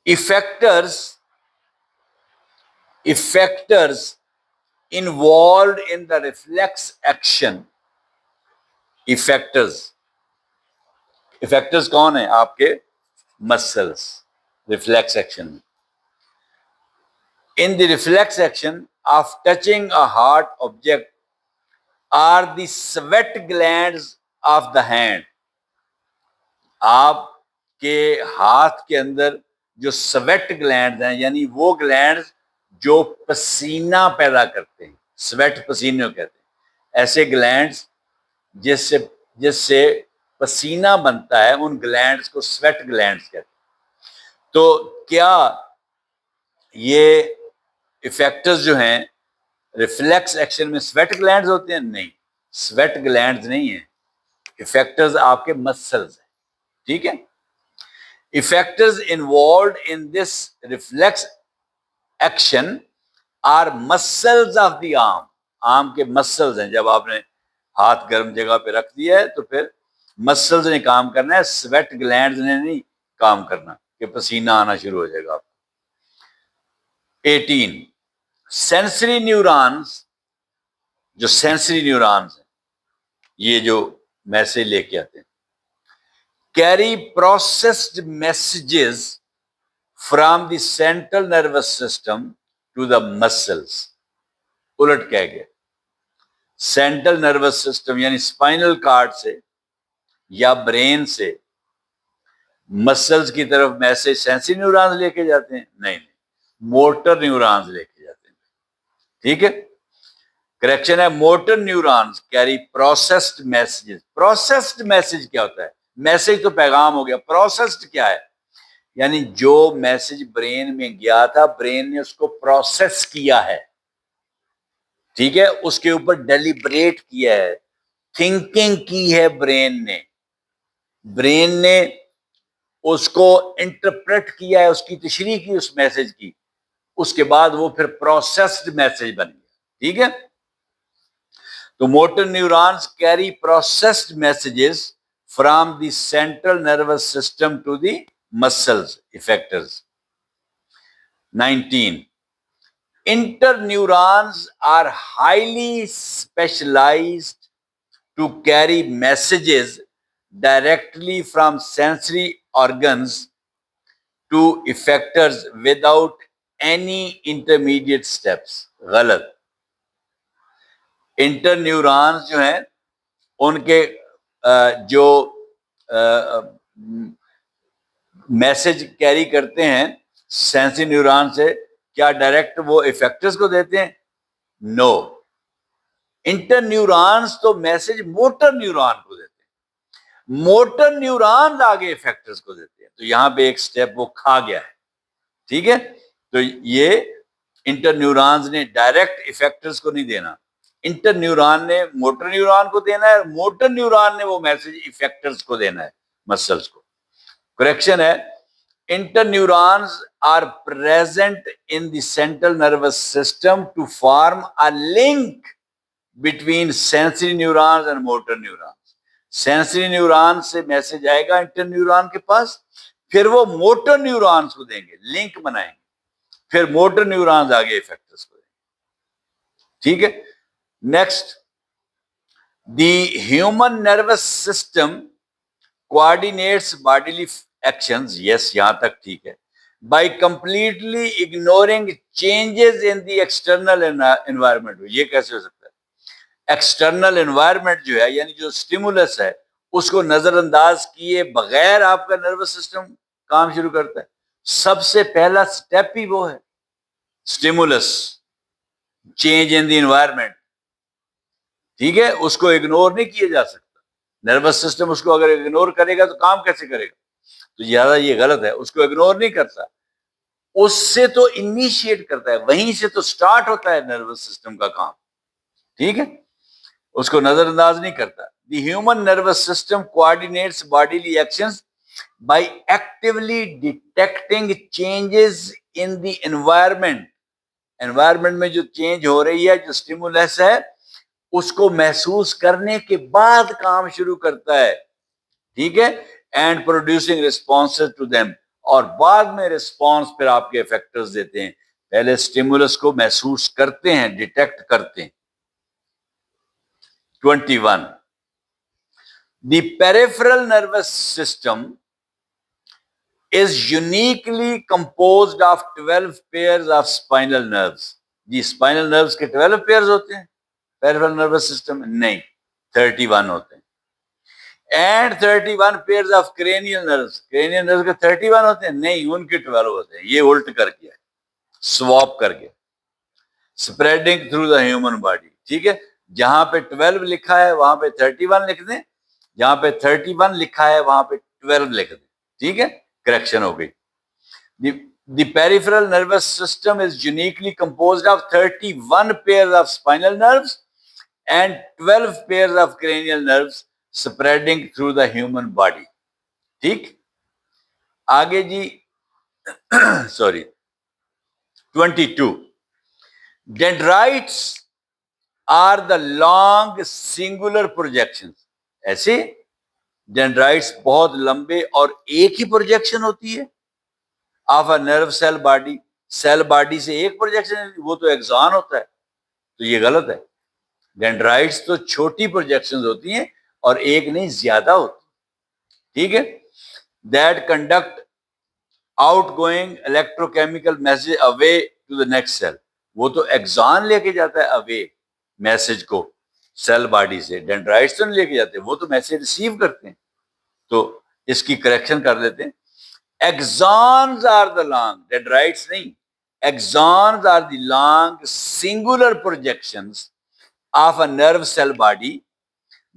Effectors involved in the reflex action effectors. Effectors कौन है? आपके मसल्स रिफ्लेक्स एक्शन में. In the reflex action of touching a hard object are the sweat glands of the hand. आपके हाथ के अंदर जो स्वेट ग्लैंड्स हैं, यानी वो ग्लैंड्स जो पसीना पैदा करते हैं, स्वेट पसीने कहते हैं, ऐसे ग्लैंड्स जिससे जिससे पसीना बनता है, उन ग्लैंड्स को स्वेट ग्लैंड्स कहते हैं. तो क्या ये इफेक्टर्स जो हैं रिफ्लेक्स एक्शन में स्वेट ग्लैंड्स होते हैं? नहीं, स्वेट ग्लैंड्स नहीं है, इफेक्टर्स आपके मसल्स हैं. ठीक है. Effectors involve in this reflex action our muscles of the arm. Arm के मसल्स हैं. जब आपने हाथ गर्म जगह पे रख दिया है तो फिर मसल्स ने काम करना है, स्वेट ग्लैंड्स ने नहीं काम करना कि पसीना आना शुरू हो जाएगा आपको. 18 सेंसरी न्यूरॉन्स. जो सेंसरी न्यूरॉन्स हैं, ये जो मैसेज लेके आते हैं, carry processed messages from the central nervous system to the muscles. उलट कह गया, सेंट्रल नर्वस सिस्टम यानी स्पाइनल कार्ड से या ब्रेन से मसल्स की तरफ मैसेज सेंसरी न्यूरॉन्स लेके जाते हैं? नहीं, मोटर न्यूरॉन्स लेके जाते हैं. ठीक है. करेक्शन है, motor neurons carry processed messages. Processed message क्या होता है? मैसेज तो पैगाम हो गया, प्रोसेस्ड क्या है? यानी जो मैसेज ब्रेन में गया था, ब्रेन ने उसको प्रोसेस किया है. ठीक है. उसके ऊपर डेलिब्रेट किया है, थिंकिंग की है ब्रेन ने उसको इंटरप्रेट किया है, उसकी तशरीह की उस मैसेज की. उसके बाद वो फिर प्रोसेस्ड मैसेज बन गया. ठीक है. तो motor neurons carry processed messages from the central nervous system to the muscles effectors. 19 interneurons are highly specialized to carry messages directly from sensory organs to effectors without any intermediate steps. गलत. इंटरन्यूरॉन्स जो हैं उनके जो मैसेज कैरी करते हैं सेंसरी न्यूरॉन से, क्या डायरेक्ट वो इफेक्टर्स को देते हैं? नो. इंटरन्यूरॉन्स तो मैसेज मोटर न्यूरॉन को देते हैं, मोटर न्यूरॉन आगे इफेक्टर्स को देते हैं. तो यहां पे एक स्टेप वो खा गया है. ठीक है. तो ये इंटरन्यूरॉन्स ने डायरेक्ट इफेक्टर्स को नहीं देना, इंटरन्यूरॉन ने मोटर न्यूरॉन को देना है, मोटर न्यूरॉन ने वो मैसेज इफेक्टर्स को देना है, मसल्स को. करेक्शन है, interneurons are present in the central nervous system to form a link between sensory neurons and motor neurons. sensory neuron से मैसेज आएगा इंटरन्यूरॉन के पास, फिर वो मोटर न्यूरॉन्स को देंगे, लिंक बनाएंगे, फिर मोटर न्यूरॉन्स आगे इफेक्टर्स को देंगे. ठीक है. Next, the human nervous system coordinates bodily actions. Yes, यहां तक ठीक है. By completely ignoring changes in the external environment. ये कैसे हो सकता है? एक्सटर्नल एनवायरनमेंट जो है, यानी जो स्टिमुलस है, उसको नजरअंदाज किए बगैर आपका नर्वस सिस्टम काम शुरू करता है. सबसे पहला स्टेप ही वो है, stimulus, change in the environment. ठीक है. उसको इग्नोर नहीं किया जा सकता. नर्वस सिस्टम उसको अगर इग्नोर करेगा तो काम कैसे करेगा? तो ज्यादा ये गलत है. उसको इग्नोर नहीं करता, उससे तो इनिशिएट करता है, वहीं से तो स्टार्ट होता है नर्वस सिस्टम का काम. ठीक है. उसको नजरअंदाज नहीं करता. The human nervous system coordinates bodily actions by actively detecting changes in the environment. Environment में जो चेंज हो रही है, जो स्टिमुलस है, उसको महसूस करने के बाद काम शुरू करता है. ठीक है. And producing responses to them, और बाद में रिस्पॉन्स फिर आपके इफेक्टर्स देते हैं. पहले स्टिमुलस को महसूस करते हैं, डिटेक्ट करते हैं। 21. The peripheral nervous system is uniquely composed of 12 pairs of spinal nerves. जी, स्पाइनल नर्व्स के 12 पेयर्स होते हैं पेरिफेरल नर्वस सिस्टम में? नहीं, 31 होते हैं। And 31 pairs of cranial nerves के 31 होते हैं? नहीं, उनके 12 होते हैं। ये उल्ट करके है, स्वैप करके, spreading through the human body. ठीक है, जहां पे 12 लिखा है वहां पे 31 लिख दें, जहां पे 31 लिखा है वहां पे 12 लिख दें। ठीक है, करेक्शन हो गई। The peripheral nervous system is uniquely composed of 31 pairs of spinal nerves and 12 pairs of cranial nerves spreading through the human body. ठीक, आगे जी sorry 22. Dendrites are the long singular projections. ऐसे डेंड्राइट्स बहुत लंबे और एक ही प्रोजेक्शन होती है of a nerve cell body. Cell body से एक प्रोजेक्शन, वो तो एक्सॉन होता है, तो ये गलत है। डेंड्राइट्स तो छोटी प्रोजेक्शंस होती हैं और एक नहीं, ज्यादा होती। ठीक है, that conduct outgoing electrochemical message away to the next cell. वो तो एक्सॉन लेके जाता है अवे मैसेज को सेल बॉडी से, डेंड्राइट्स तो नहीं लेके जाते, वो तो मैसेज रिसीव करते हैं। तो इसकी करेक्शन कर लेते हैं। Axons are the long, dendrites नहीं, axons are the long singular projections of a nerve cell body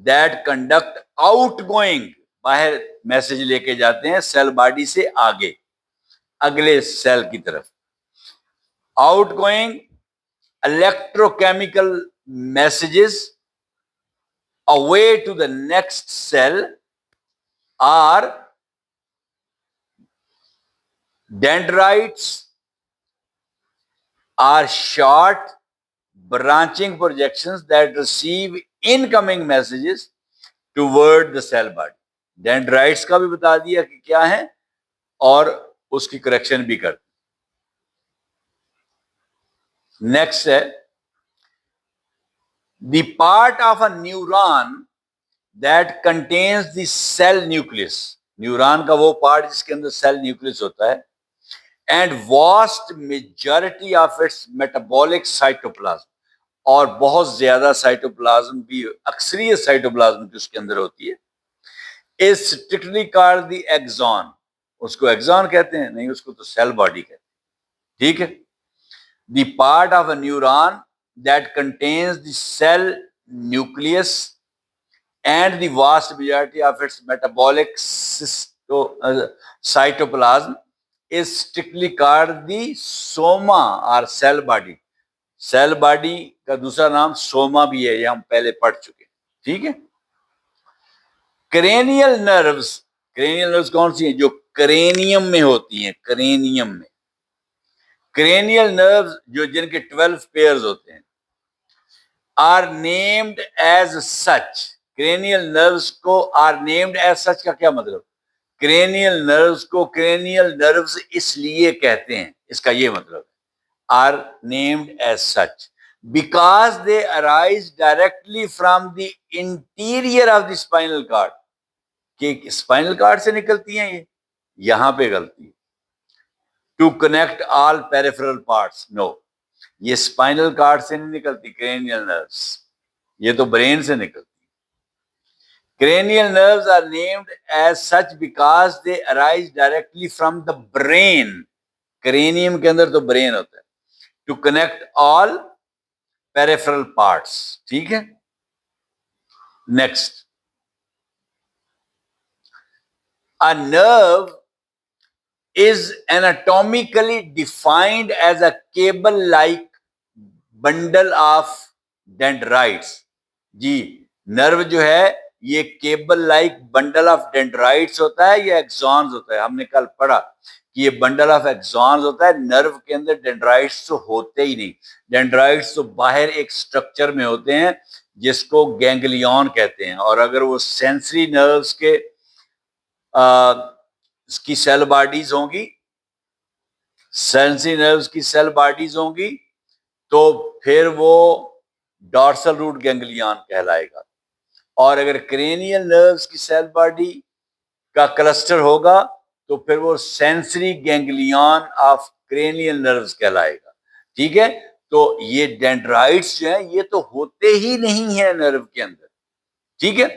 that conduct outgoing, बाहर मैसेज लेके जाते हैं सेल बॉडी से आगे अगले सेल की तरफ। outgoing electrochemical messages away to the next cell are dendrites are short branching projections that receive incoming messages toward the cell body. Dendrites का भी बता दिया कि क्या है और उसकी करेक्शन भी कर। नेक्स्ट है the part of a neuron that contains the cell nucleus. Neuron का वो पार्ट जिसके अंदर सेल न्यूक्लियस होता है, and vast majority of its metabolic cytoplasm, और बहुत ज्यादा साइटोप्लाज्म भी, अक्सरियत साइटोप्लाज्म की उसके अंदर होती है, is strictly called the axon. उसको एक्सॉन कहते हैं? नहीं, उसको तो सेल बॉडी कहते हैं। ठीक है, the part of a neuron that contains the cell nucleus and the vast majority of its metabolic cytoplasm is strictly called the soma or cell body. Cell body का दूसरा नाम सोमा भी है, ये हम पहले पढ़ चुके हैं। ठीक है, क्रेनियल नर्व्स कौन सी हैं? जो क्रेनियम में होती हैं, क्रेनियम में। क्रेनियल नर्व्स जो जिनके 12 पेयर्स होते हैं are named as such. Cranial nerves को आर नेम्ड एज सच का क्या मतलब? क्रेनियल नर्व्स को क्रेनियल नर्व्स इसलिए कहते हैं, इसका ये मतलब are named as such because they arise directly from the interior of the spinal cord. कि स्पाइनल कार्ड से निकलती हैं ये, यहां पे गलती। To connect all peripheral parts, no, ये स्पाइनल कार्ड से नहीं निकलती क्रेनियल नर्व्स, ये तो ब्रेन से निकलती। Cranial nerves are named as such because they arise directly from the brain. Cranium के अंदर तो brain होता है। To connect all peripheral parts. ठीक है? Next. A nerve is anatomically defined as a cable-like bundle of dendrites. जी, नर्व जो है ये cable like bundle of dendrites होता है या एक्सॉन्स होता है? हमने कल पढ़ा कि ये बंडल ऑफ एक्सॉन्स होता है। नर्व के अंदर डेंड्राइट्स तो होते ही नहीं, डेंड्राइट्स तो बाहर एक स्ट्रक्चर में होते हैं जिसको गैंग्लियन कहते हैं। और अगर वो सेंसरी नर्व्स की सेल बॉडीज होंगी, सेंसरी नर्व्स की सेल बॉडीज होंगी तो फिर वो डॉर्सल रूट गैंग्लियन कहलाएगा। और अगर क्रेनियल नर्व्स की सेल बॉडी का क्लस्टर होगा तो फिर वो sensory ganglion of cranial nerves कहलाएगा। ठीक है, तो ये डेंड्राइट्स जो है ये तो होते ही नहीं है नर्व के अंदर। ठीक है,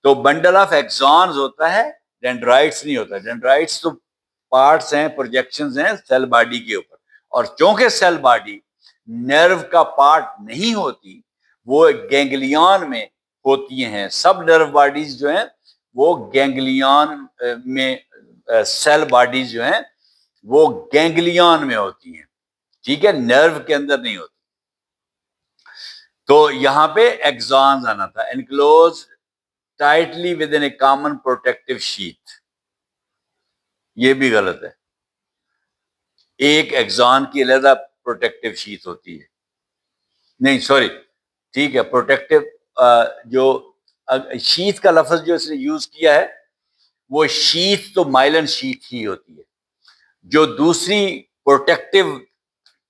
तो बंडल ऑफ एक्सॉन्स होता है, डेंड्राइट्स नहीं होता। डेंड्राइट्स तो पार्ट्स हैं, प्रोजेक्शंस हैं सेल बॉडी के ऊपर, और चूंकि सेल बॉडी नर्व का पार्ट नहीं होती, वो गैंग्लियन में होती हैं। सब नर्व बॉडीज जो हैं वो गैंग्लियन में, सेल बॉडीज जो हैं वो गैंग्लियन में होती हैं। ठीक है, नर्व के अंदर नहीं होती। तो यहां पे एक्सॉन्स आना था, enclose tightly with in A common protective sheath. ये भी गलत है, एक एक्सॉन की अलग प्रोटेक्टिव शीथ होती है। नहीं सॉरी, ठीक है, प्रोटेक्टिव जो शीथ का लफ्ज जो इसने यूज किया है वो शीथ तो माइलन शीथ ही होती है। जो दूसरी प्रोटेक्टिव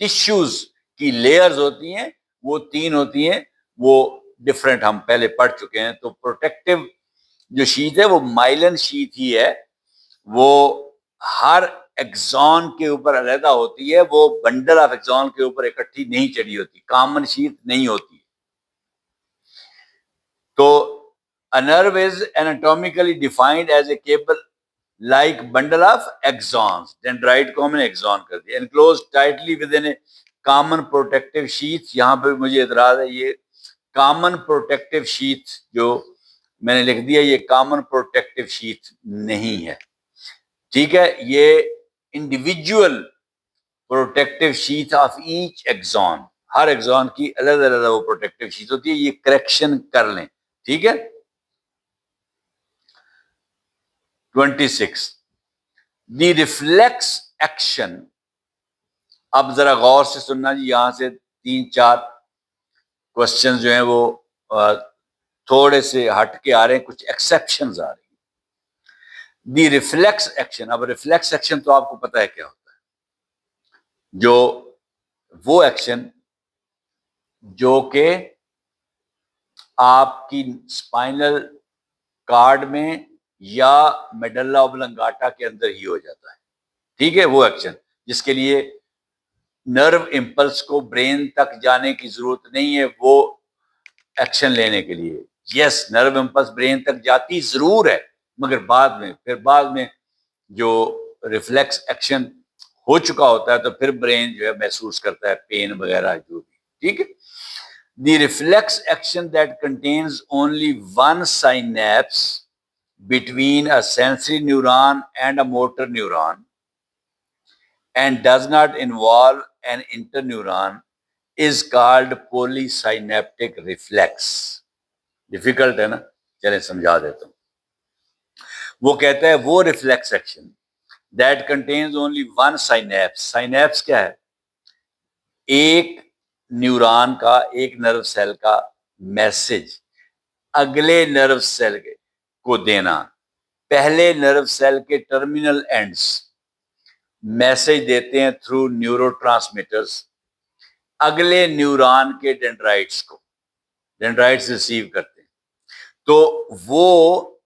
टिश्यूज की लेयर्स होती हैं वो तीन होती हैं, वो डिफरेंट हम पहले पढ़ चुके हैं। तो प्रोटेक्टिव जो शीथ है वो माइलन शीथ ही है, वो हर एक्सॉन के ऊपर अलहदा होती है, वो बंडल ऑफ एक्सॉन के ऊपर इकट्ठी नहीं चढ़ी होती, कॉमन शीथ नहीं होती। तो a nerve is anatomically defined as a cable like bundle of axons, dendrite को हमने axon कर दिया, enclosed tightly within a common protective sheath। यहां पे मुझे इतराज है, ये common protective sheath जो मैंने लिख दिया ये common protective sheath नहीं है। ठीक है, ये individual protective sheath of each axon, हर एक्सॉन की अलग अलग वो प्रोटेक्टिव शीथ होती है, ये करेक्शन कर लें। ठीक है, 26 द रिफ्लेक्स एक्शन। अब जरा गौर से सुनना जी, यहां से 3-4 क्वेश्चन जो हैं वो थोड़े से हट के आ रहे हैं, कुछ एक्सेप्शंस आ रही हैं। द रिफ्लेक्स एक्शन, अब रिफ्लेक्स एक्शन तो आपको पता है क्या होता है, जो वो एक्शन जो कि आपकी स्पाइनल कार्ड में या मेडल्ला ओब्लंगाटा के अंदर ही हो जाता है। ठीक है, वो एक्शन जिसके लिए नर्व इंपल्स को ब्रेन तक जाने की जरूरत नहीं है वो एक्शन लेने के लिए। यस, नर्व इंपल्स ब्रेन तक जाती जरूर है, मगर बाद में, फिर बाद में जो रिफ्लेक्स एक्शन हो चुका होता है तो फिर ब्रेन जो है महसूस करता है पेन वगैरह जो भी। ठीक है, the reflex action that contains only one synapse between a sensory neuron and a motor neuron and does not involve an interneuron is called polysynaptic reflex। Difficult है ना, चलें समझा देता हूं। वो कहता है वो reflex action that contains only one synapse. Synapse क्या है? एक न्यूरॉन का, एक नर्व सेल का मैसेज अगले नर्व सेल को देना। पहले नर्व सेल के टर्मिनल एंड्स मैसेज देते हैं थ्रू न्यूरोट्रांसमीटर्स अगले न्यूरॉन के डेंड्राइट्स को, डेंड्राइट्स रिसीव करते हैं। तो वो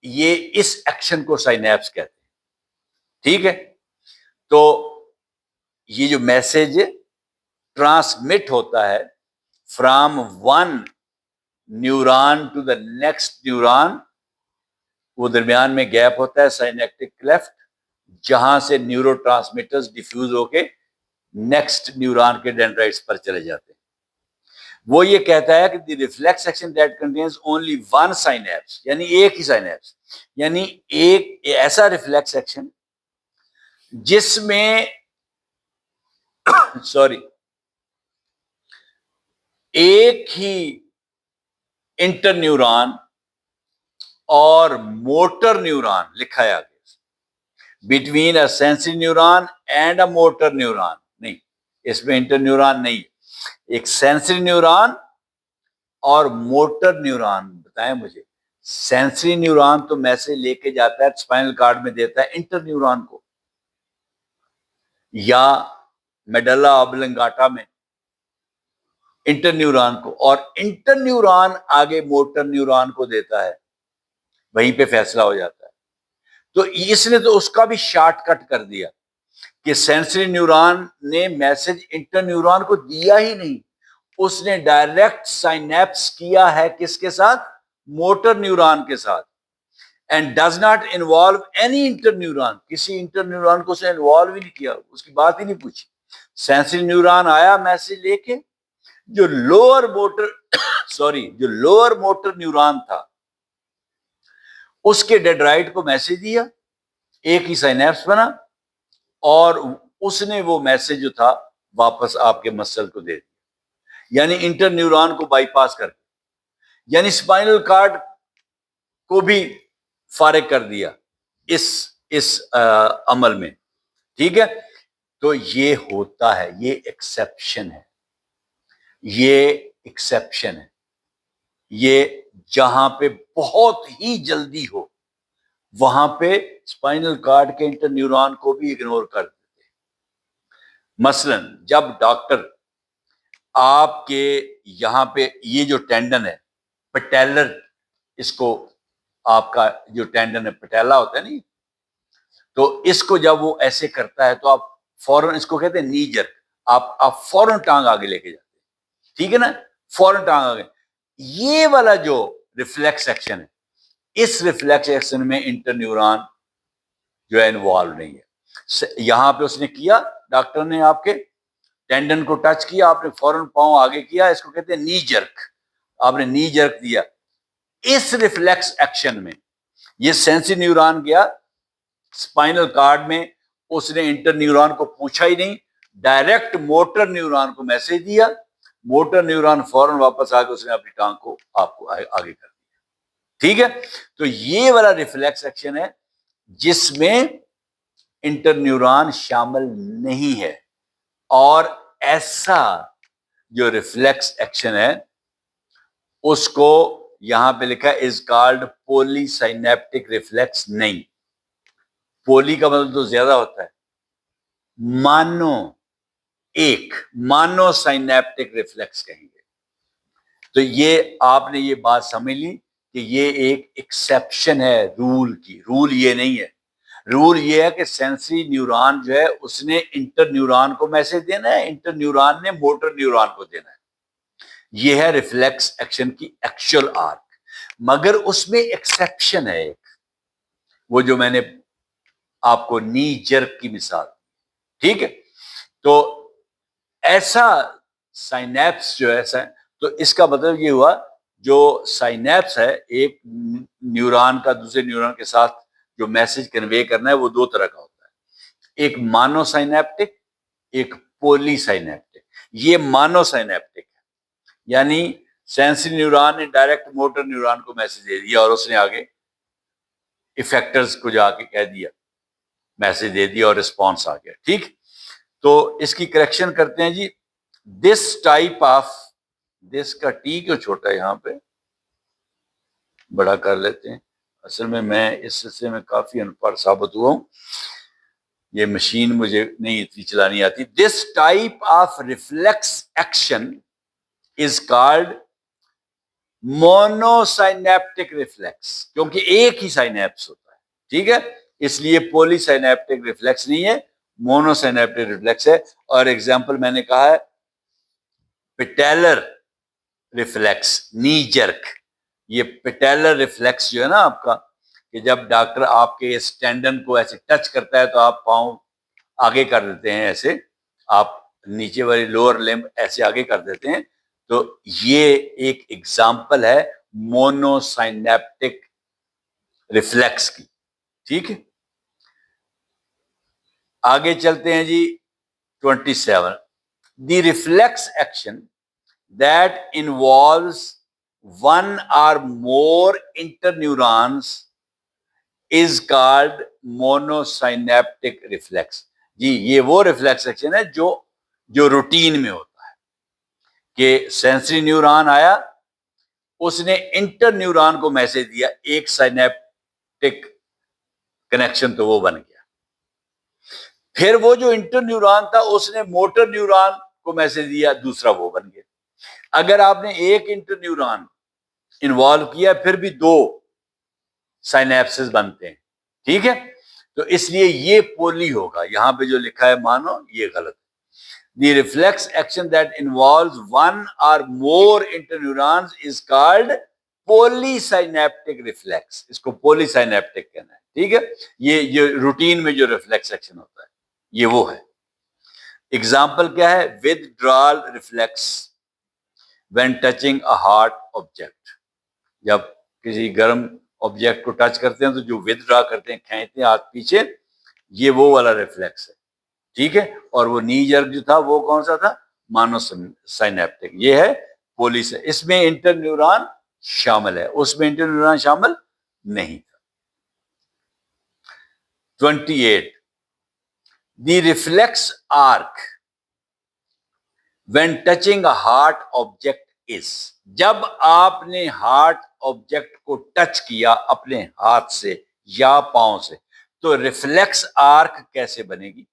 ये इस एक्शन को साइनेप्स कहते हैं। ठीक है, तो ये जो मैसेज ट्रांसमिट होता है from one neuron to the next neuron, वो दरमियान में गैप होता है साइनेप्टिक क्लेफ्ट, जहां से न्यूरोट्रांसमीटर्स डिफ्यूज होके नेक्स्ट न्यूरॉन के डेंड्राइट्स पर चले जाते हैं। वो ये कहता है कि the reflex action that contains only one synapse, यानी एक ही साइनेप्स, यानी एक ऐसा रिफ्लेक्स एक्शन जिसमें सॉरी एक ही इंटरन्यूरॉन और मोटर न्यूरॉन लिखा है आगे, between a sensory neuron and a motor neuron. नहीं, इसमें इंटरन्यूरॉन नहीं, एक सेंसरी न्यूरॉन और मोटर न्यूरॉन। बताएं मुझे, सेंसरी न्यूरॉन तो मैसेज लेके जाता है स्पाइनल कार्ड में देता है इंटर न्यूरॉन को, या मेडल्ला ऑब्लिंगाटा में इंटर न्यूरॉन को, और इंटर न्यूरॉन आगे मोटर न्यूरॉन को देता है, वहीं पे फैसला हो जाता है। तो इसने तो उसका भी शॉर्टकट कर दिया कि सेंसरी न्यूरॉन ने मैसेज इंटर न्यूरॉन को दिया ही नहीं, उसने डायरेक्ट साइनेप्स किया है किसके साथ? मोटर न्यूरॉन के साथ, and does not involve any inter neuron, किसी इंटर न्यूरॉन को उसने इन्वॉल्व ही नहीं किया, उसकी बात ही नहीं पूछी। सेंसरी न्यूरॉन आया मैसेज लेके, जो लोअर मोटर जो लोअर मोटर न्यूरॉन था उसके डेंड्राइट को मैसेज दिया, एक ही साइनेप्स बना, और उसने वो मैसेज जो था वापस आपके मसल को दे दिया, यानी इंटर न्यूरॉन को बाईपास कर दिया, यानी स्पाइनल कार्ड को भी फारिग कर दिया इस अमल में। ठीक है, तो ये होता है, ये एक्सेप्शन है, ये एक्सेप्शन है। ये जहां पे बहुत ही जल्दी हो वहां पे स्पाइनल कार्ड के इंटर न्यूरॉन को भी इग्नोर कर देते हैं। मसलन जब डॉक्टर आपके यहां पे ये जो टेंडन है पटेलर, इसको आपका जो टेंडन है पटेला होता है नहीं, तो इसको जब वो ऐसे करता है तो आप फौरन, इसको कहते हैं नी जर्क, आप फौरन टांग आगे लेके जाते हैं, ठीक है ना, फौरन टांग आगे। ये वाला जो रिफ्लेक्स एक्शन है, इस रिफ्लेक्स एक्शन में इंटर न्यूरॉन जो है इन्वॉल्व नहीं है। यहां पे उसने किया, डॉक्टर ने आपके टेंडन को टच किया, आपने फौरन पांव आगे किया, इसको कहते हैं नी जर्क, आपने नी जर्क दिया। इस रिफ्लेक्स एक्शन में ये सेंसरी न्यूरॉन गया स्पाइनल कार्ड में, उसने इंटर न्यूरॉन को पूछा ही नहीं, डायरेक्ट मोटर न्यूरॉन को मैसेज दिया, मोटर न्यूरॉन फौरन वापस आके उसने अपनी टांग को आपको आगे कर दिया। ठीक है, तो ये वाला रिफ्लेक्स एक्शन है जिसमें इंटर न्यूरॉन शामिल नहीं है, और ऐसा जो रिफ्लेक्स एक्शन है उसको यहां पे लिखा है इज कॉल्ड पॉलीसाइनेप्टिक रिफ्लेक्स। नहीं, पोली का मतलब तो ज्यादा होता है, मानो एक, मानो साइनेप्टिक रिफ्लेक्स कहेंगे। तो ये आपने ये बात समझ ली कि ये एक एक्सेप्शन है रूल की, रूल ये नहीं है। रूल ये है कि सेंसरी न्यूरॉन जो है उसने इंटर न्यूरॉन को मैसेज देना है, इंटर न्यूरॉन ने मोटर न्यूरॉन को देना है। ये है रिफ्लेक्स एक्शन की एक्चुअल आर्क, मगर उसमें एक्सेप्शन है एक, वो जो मैंने आपको नी जर्क की मिसाल, ठीक है। तो ऐसा साइनेप्स जो है, तो इसका मतलब ये हुआ जो साइनेप्स है, एक न्यूरॉन का दूसरे न्यूरॉन के साथ जो मैसेज कन्वे करना है वो दो तरह का होता है, एक मानोसाइनेप्टिक, एक पोलीसाइनेप्टिक। ये मानोसाइनेप्टिक है, यानी सेंसरी न्यूरॉन ने डायरेक्ट मोटर न्यूरॉन को मैसेज दे दिया और उसने आगे इफेक्टर्स को जाके कह दिया, मैसेज दे दिया और रिस्पॉन्स आ गया। ठीक, तो इसकी करेक्शन करते हैं जी। दिस टाइप ऑफ, दिस का टी क्यों छोटा है, यहां पे बड़ा कर लेते हैं। असल में मैं इस सिलसिले में काफी अनपढ़ साबित हुआ हूं, ये मशीन मुझे नहीं इतनी चलानी आती। This type of reflex action is called मोनोसाइनेप्टिक reflex, क्योंकि एक ही साइनेप्स होता है, ठीक है, इसलिए पॉलीसाइनेप्टिक रिफ्लेक्स नहीं है, मोनोसाइनेप्टिक रिफ्लेक्स है। और एग्जांपल मैंने कहा है पिटेलर रिफ्लेक्स, नी जर्क। ये पिटेलर रिफ्लेक्स जो है ना आपका, कि जब डॉक्टर आपके इस टेंडन को ऐसे टच करता है तो आप पांव आगे कर देते हैं, ऐसे आप नीचे वाली लोअर लिम्ब ऐसे आगे कर देते हैं, तो ये एक एग्जाम्पल है मोनोसाइनेप्टिक रिफ्लेक्स की। ठीक है, आगे चलते हैं जी। 27, the reflex action that involves one or more interneurons is called monosynaptic reflex। जी, ये वो रिफ्लेक्स एक्शन है जो जो रूटीन में होता है कि सेंसरी न्यूरॉन आया, उसने इंटर न्यूरॉन को मैसेज दिया, एक साइनेप्टिक कनेक्शन तो वो बन गया। फिर वो जो इंटरन्यूरॉन था उसने मोटर न्यूरॉन को मैसेज दिया, दूसरा वो बन गया। अगर आपने एक इंटरन्यूरॉन इन्वॉल्व किया फिर भी दो साइनेप्सिस बनते हैं, ठीक है। तो इसलिए ये पोली होगा, यहां पे जो लिखा है मानो ये गलत है। The reflex action that involves one or more interneurons is called polysynaptic reflex। इसको polysynaptic कहना है, ठीक है। ये रूटीन में जो रिफ्लेक्स एक्शन होता है ये वो है। एग्जाम्पल क्या है? Withdrawal reflex when touching a hot object. जब किसी गर्म ऑब्जेक्ट को टच करते हैं तो जो विदड्रॉ करते हैं, खींचते हैं हाथ पीछे, ये वो वाला रिफ्लेक्स है, ठीक है। और वो नी जर्क जो था वो कौन सा था? मोनोसाइनेप्टिक। ये है पोलिस। इसमें इंटरन्यूरॉन शामिल है, उसमें इंटरन्यूरॉन शामिल नहीं था। 28 the reflex arc when touching a hard object is. जब आपने हार्ड ऑब्जेक्ट को टच किया अपने हाथ से या पांव से, तो रिफ्लेक्स आर्क कैसे बनेगी?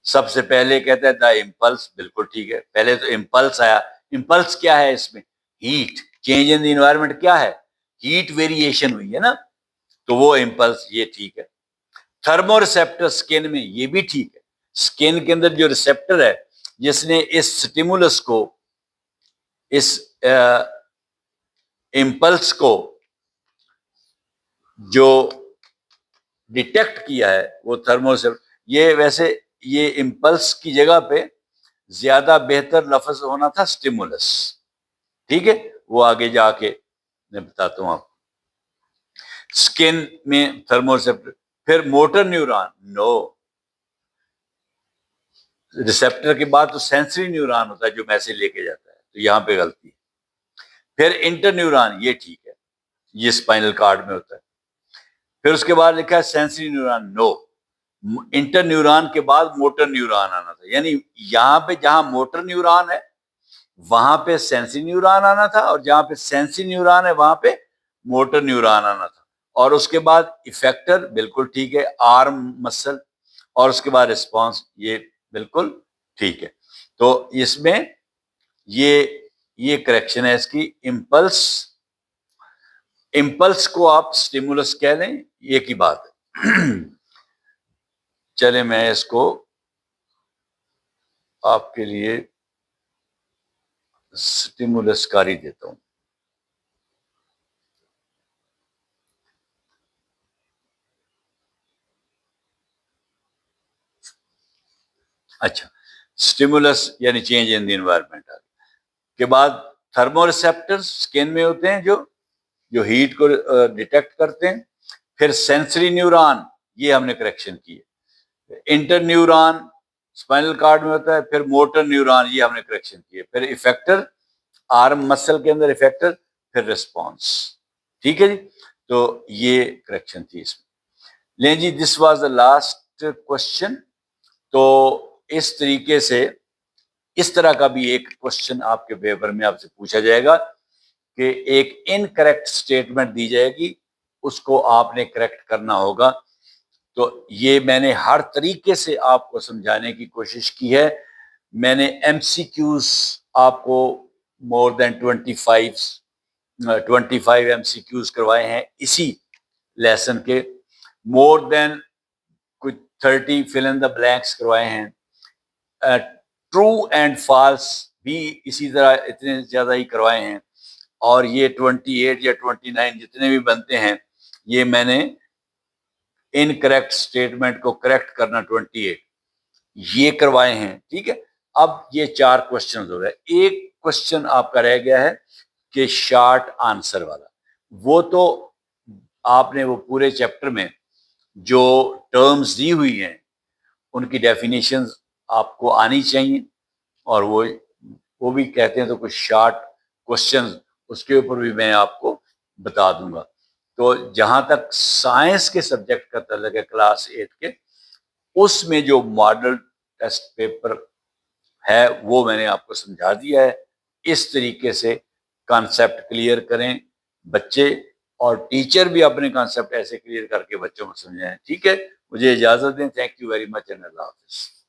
सबसे पहले कहता है द इम्पल्स, बिल्कुल ठीक है। पहले तो इम्पल्स आया। इम्पल्स क्या है? इसमें heat change in the environment क्या है? हीट वेरिएशन हुई है ना, तो वो इम्पल्स, ये ठीक है। थर्मो रिसेप्टर स्किन में, ये भी ठीक है। स्किन के अंदर जो रिसेप्टर है जिसने इस स्टिमुलस को, इस इम्पल्स को जो डिटेक्ट किया है वो थर्मोसेप्टर। ये वैसे ये इम्पल्स की जगह पे ज्यादा बेहतर लफ्ज होना था स्टिमुलस, ठीक है। वो आगे जाके मैं बताता हूं आपको। स्किन में थर्मोसेप्टर, फिर मोटर न्यूरॉन, नो। रिसेप्टर के बाद तो सेंसरी न्यूरॉन होता है जो मैसेज लेके जाता है, तो यहां पे गलती है। फिर इंटर न्यूरॉन, ये ठीक है, ये स्पाइनल कार्ड में होता है। फिर उसके बाद लिखा है sensory neuron, no. Inter neuron के बाद मोटर न्यूरॉन आना था, यानी यहां पे जहां मोटर न्यूरॉन है वहां पे सेंसरी न्यूरॉन आना था, और जहां पे सेंसरी न्यूरॉन है वहां पे मोटर न्यूरॉन आना था। और उसके बाद इफेक्टर, बिल्कुल ठीक है, आर्म मसल। और उसके बाद रिस्पॉन्स, ये बिल्कुल ठीक है। तो इसमें ये करेक्शन है इसकी। इम्पल्स, इम्पल्स को आप स्टिमुलस कह लें, एक ही बात है। चले मैं इसको आपके लिए स्टिमुलस कारी देता हूं। अच्छा, स्टिमुलस यानी चेंज इन द एनवायरनमेंट के बाद थर्मोरिसेप्टर्स स्किन में होते हैं जो जो हीट को डिटेक्ट करते हैं। फिर सेंसरी न्यूरॉन, ये हमने करेक्शन की है। इंटर न्यूरॉन स्पाइनल कार्ड में होता है। फिर मोटर न्यूरॉन, ये हमने करेक्शन की है। फिर इफेक्टर, आर्म मसल के अंदर इफेक्टर। फिर रिस्पॉन्स, ठीक है जी। तो ये करेक्शन थी इसमें। लें जी, this was the last question. तो इस तरीके से, इस तरह का भी एक क्वेश्चन आपके पेपर में आपसे पूछा जाएगा कि एक इनकरेक्ट स्टेटमेंट दी जाएगी, उसको आपने करेक्ट करना होगा। तो ये मैंने हर तरीके से आपको समझाने की कोशिश की है। मैंने एमसीक्यूज आपको मोर देन 25 एमसीक्यूज करवाए हैं इसी लेसन के। मोर देन कुछ 30 फिल इन द ब्लैंक्स करवाए हैं। ट्रू एंड फॉल्स भी इसी तरह इतने ज्यादा ही करवाए हैं। और ये 28 या 29 जितने भी बनते हैं, ये मैंने इनकरेक्ट स्टेटमेंट को करेक्ट करना 28 ये करवाए हैं, ठीक है। अब ये 4 क्वेश्चन हो गए। एक क्वेश्चन आपका रह गया है कि शॉर्ट आंसर वाला। वो तो आपने वो पूरे चैप्टर में जो टर्म्स दी हुई हैं उनकी डेफिनेशंस आपको आनी चाहिए, और वो भी कहते हैं तो कुछ शॉर्ट क्वेश्चंस उसके ऊपर भी मैं आपको बता दूंगा। तो जहां तक साइंस के सब्जेक्ट का ताल्लुक है क्लास 8 के, उसमें जो मॉडल टेस्ट पेपर है वो मैंने आपको समझा दिया है। इस तरीके से कॉन्सेप्ट क्लियर करें बच्चे, और टीचर भी अपने कॉन्सेप्ट ऐसे क्लियर करके बच्चों को समझाएं, ठीक है। मुझे इजाजत दें। Thank you very much and Allah Hafiz.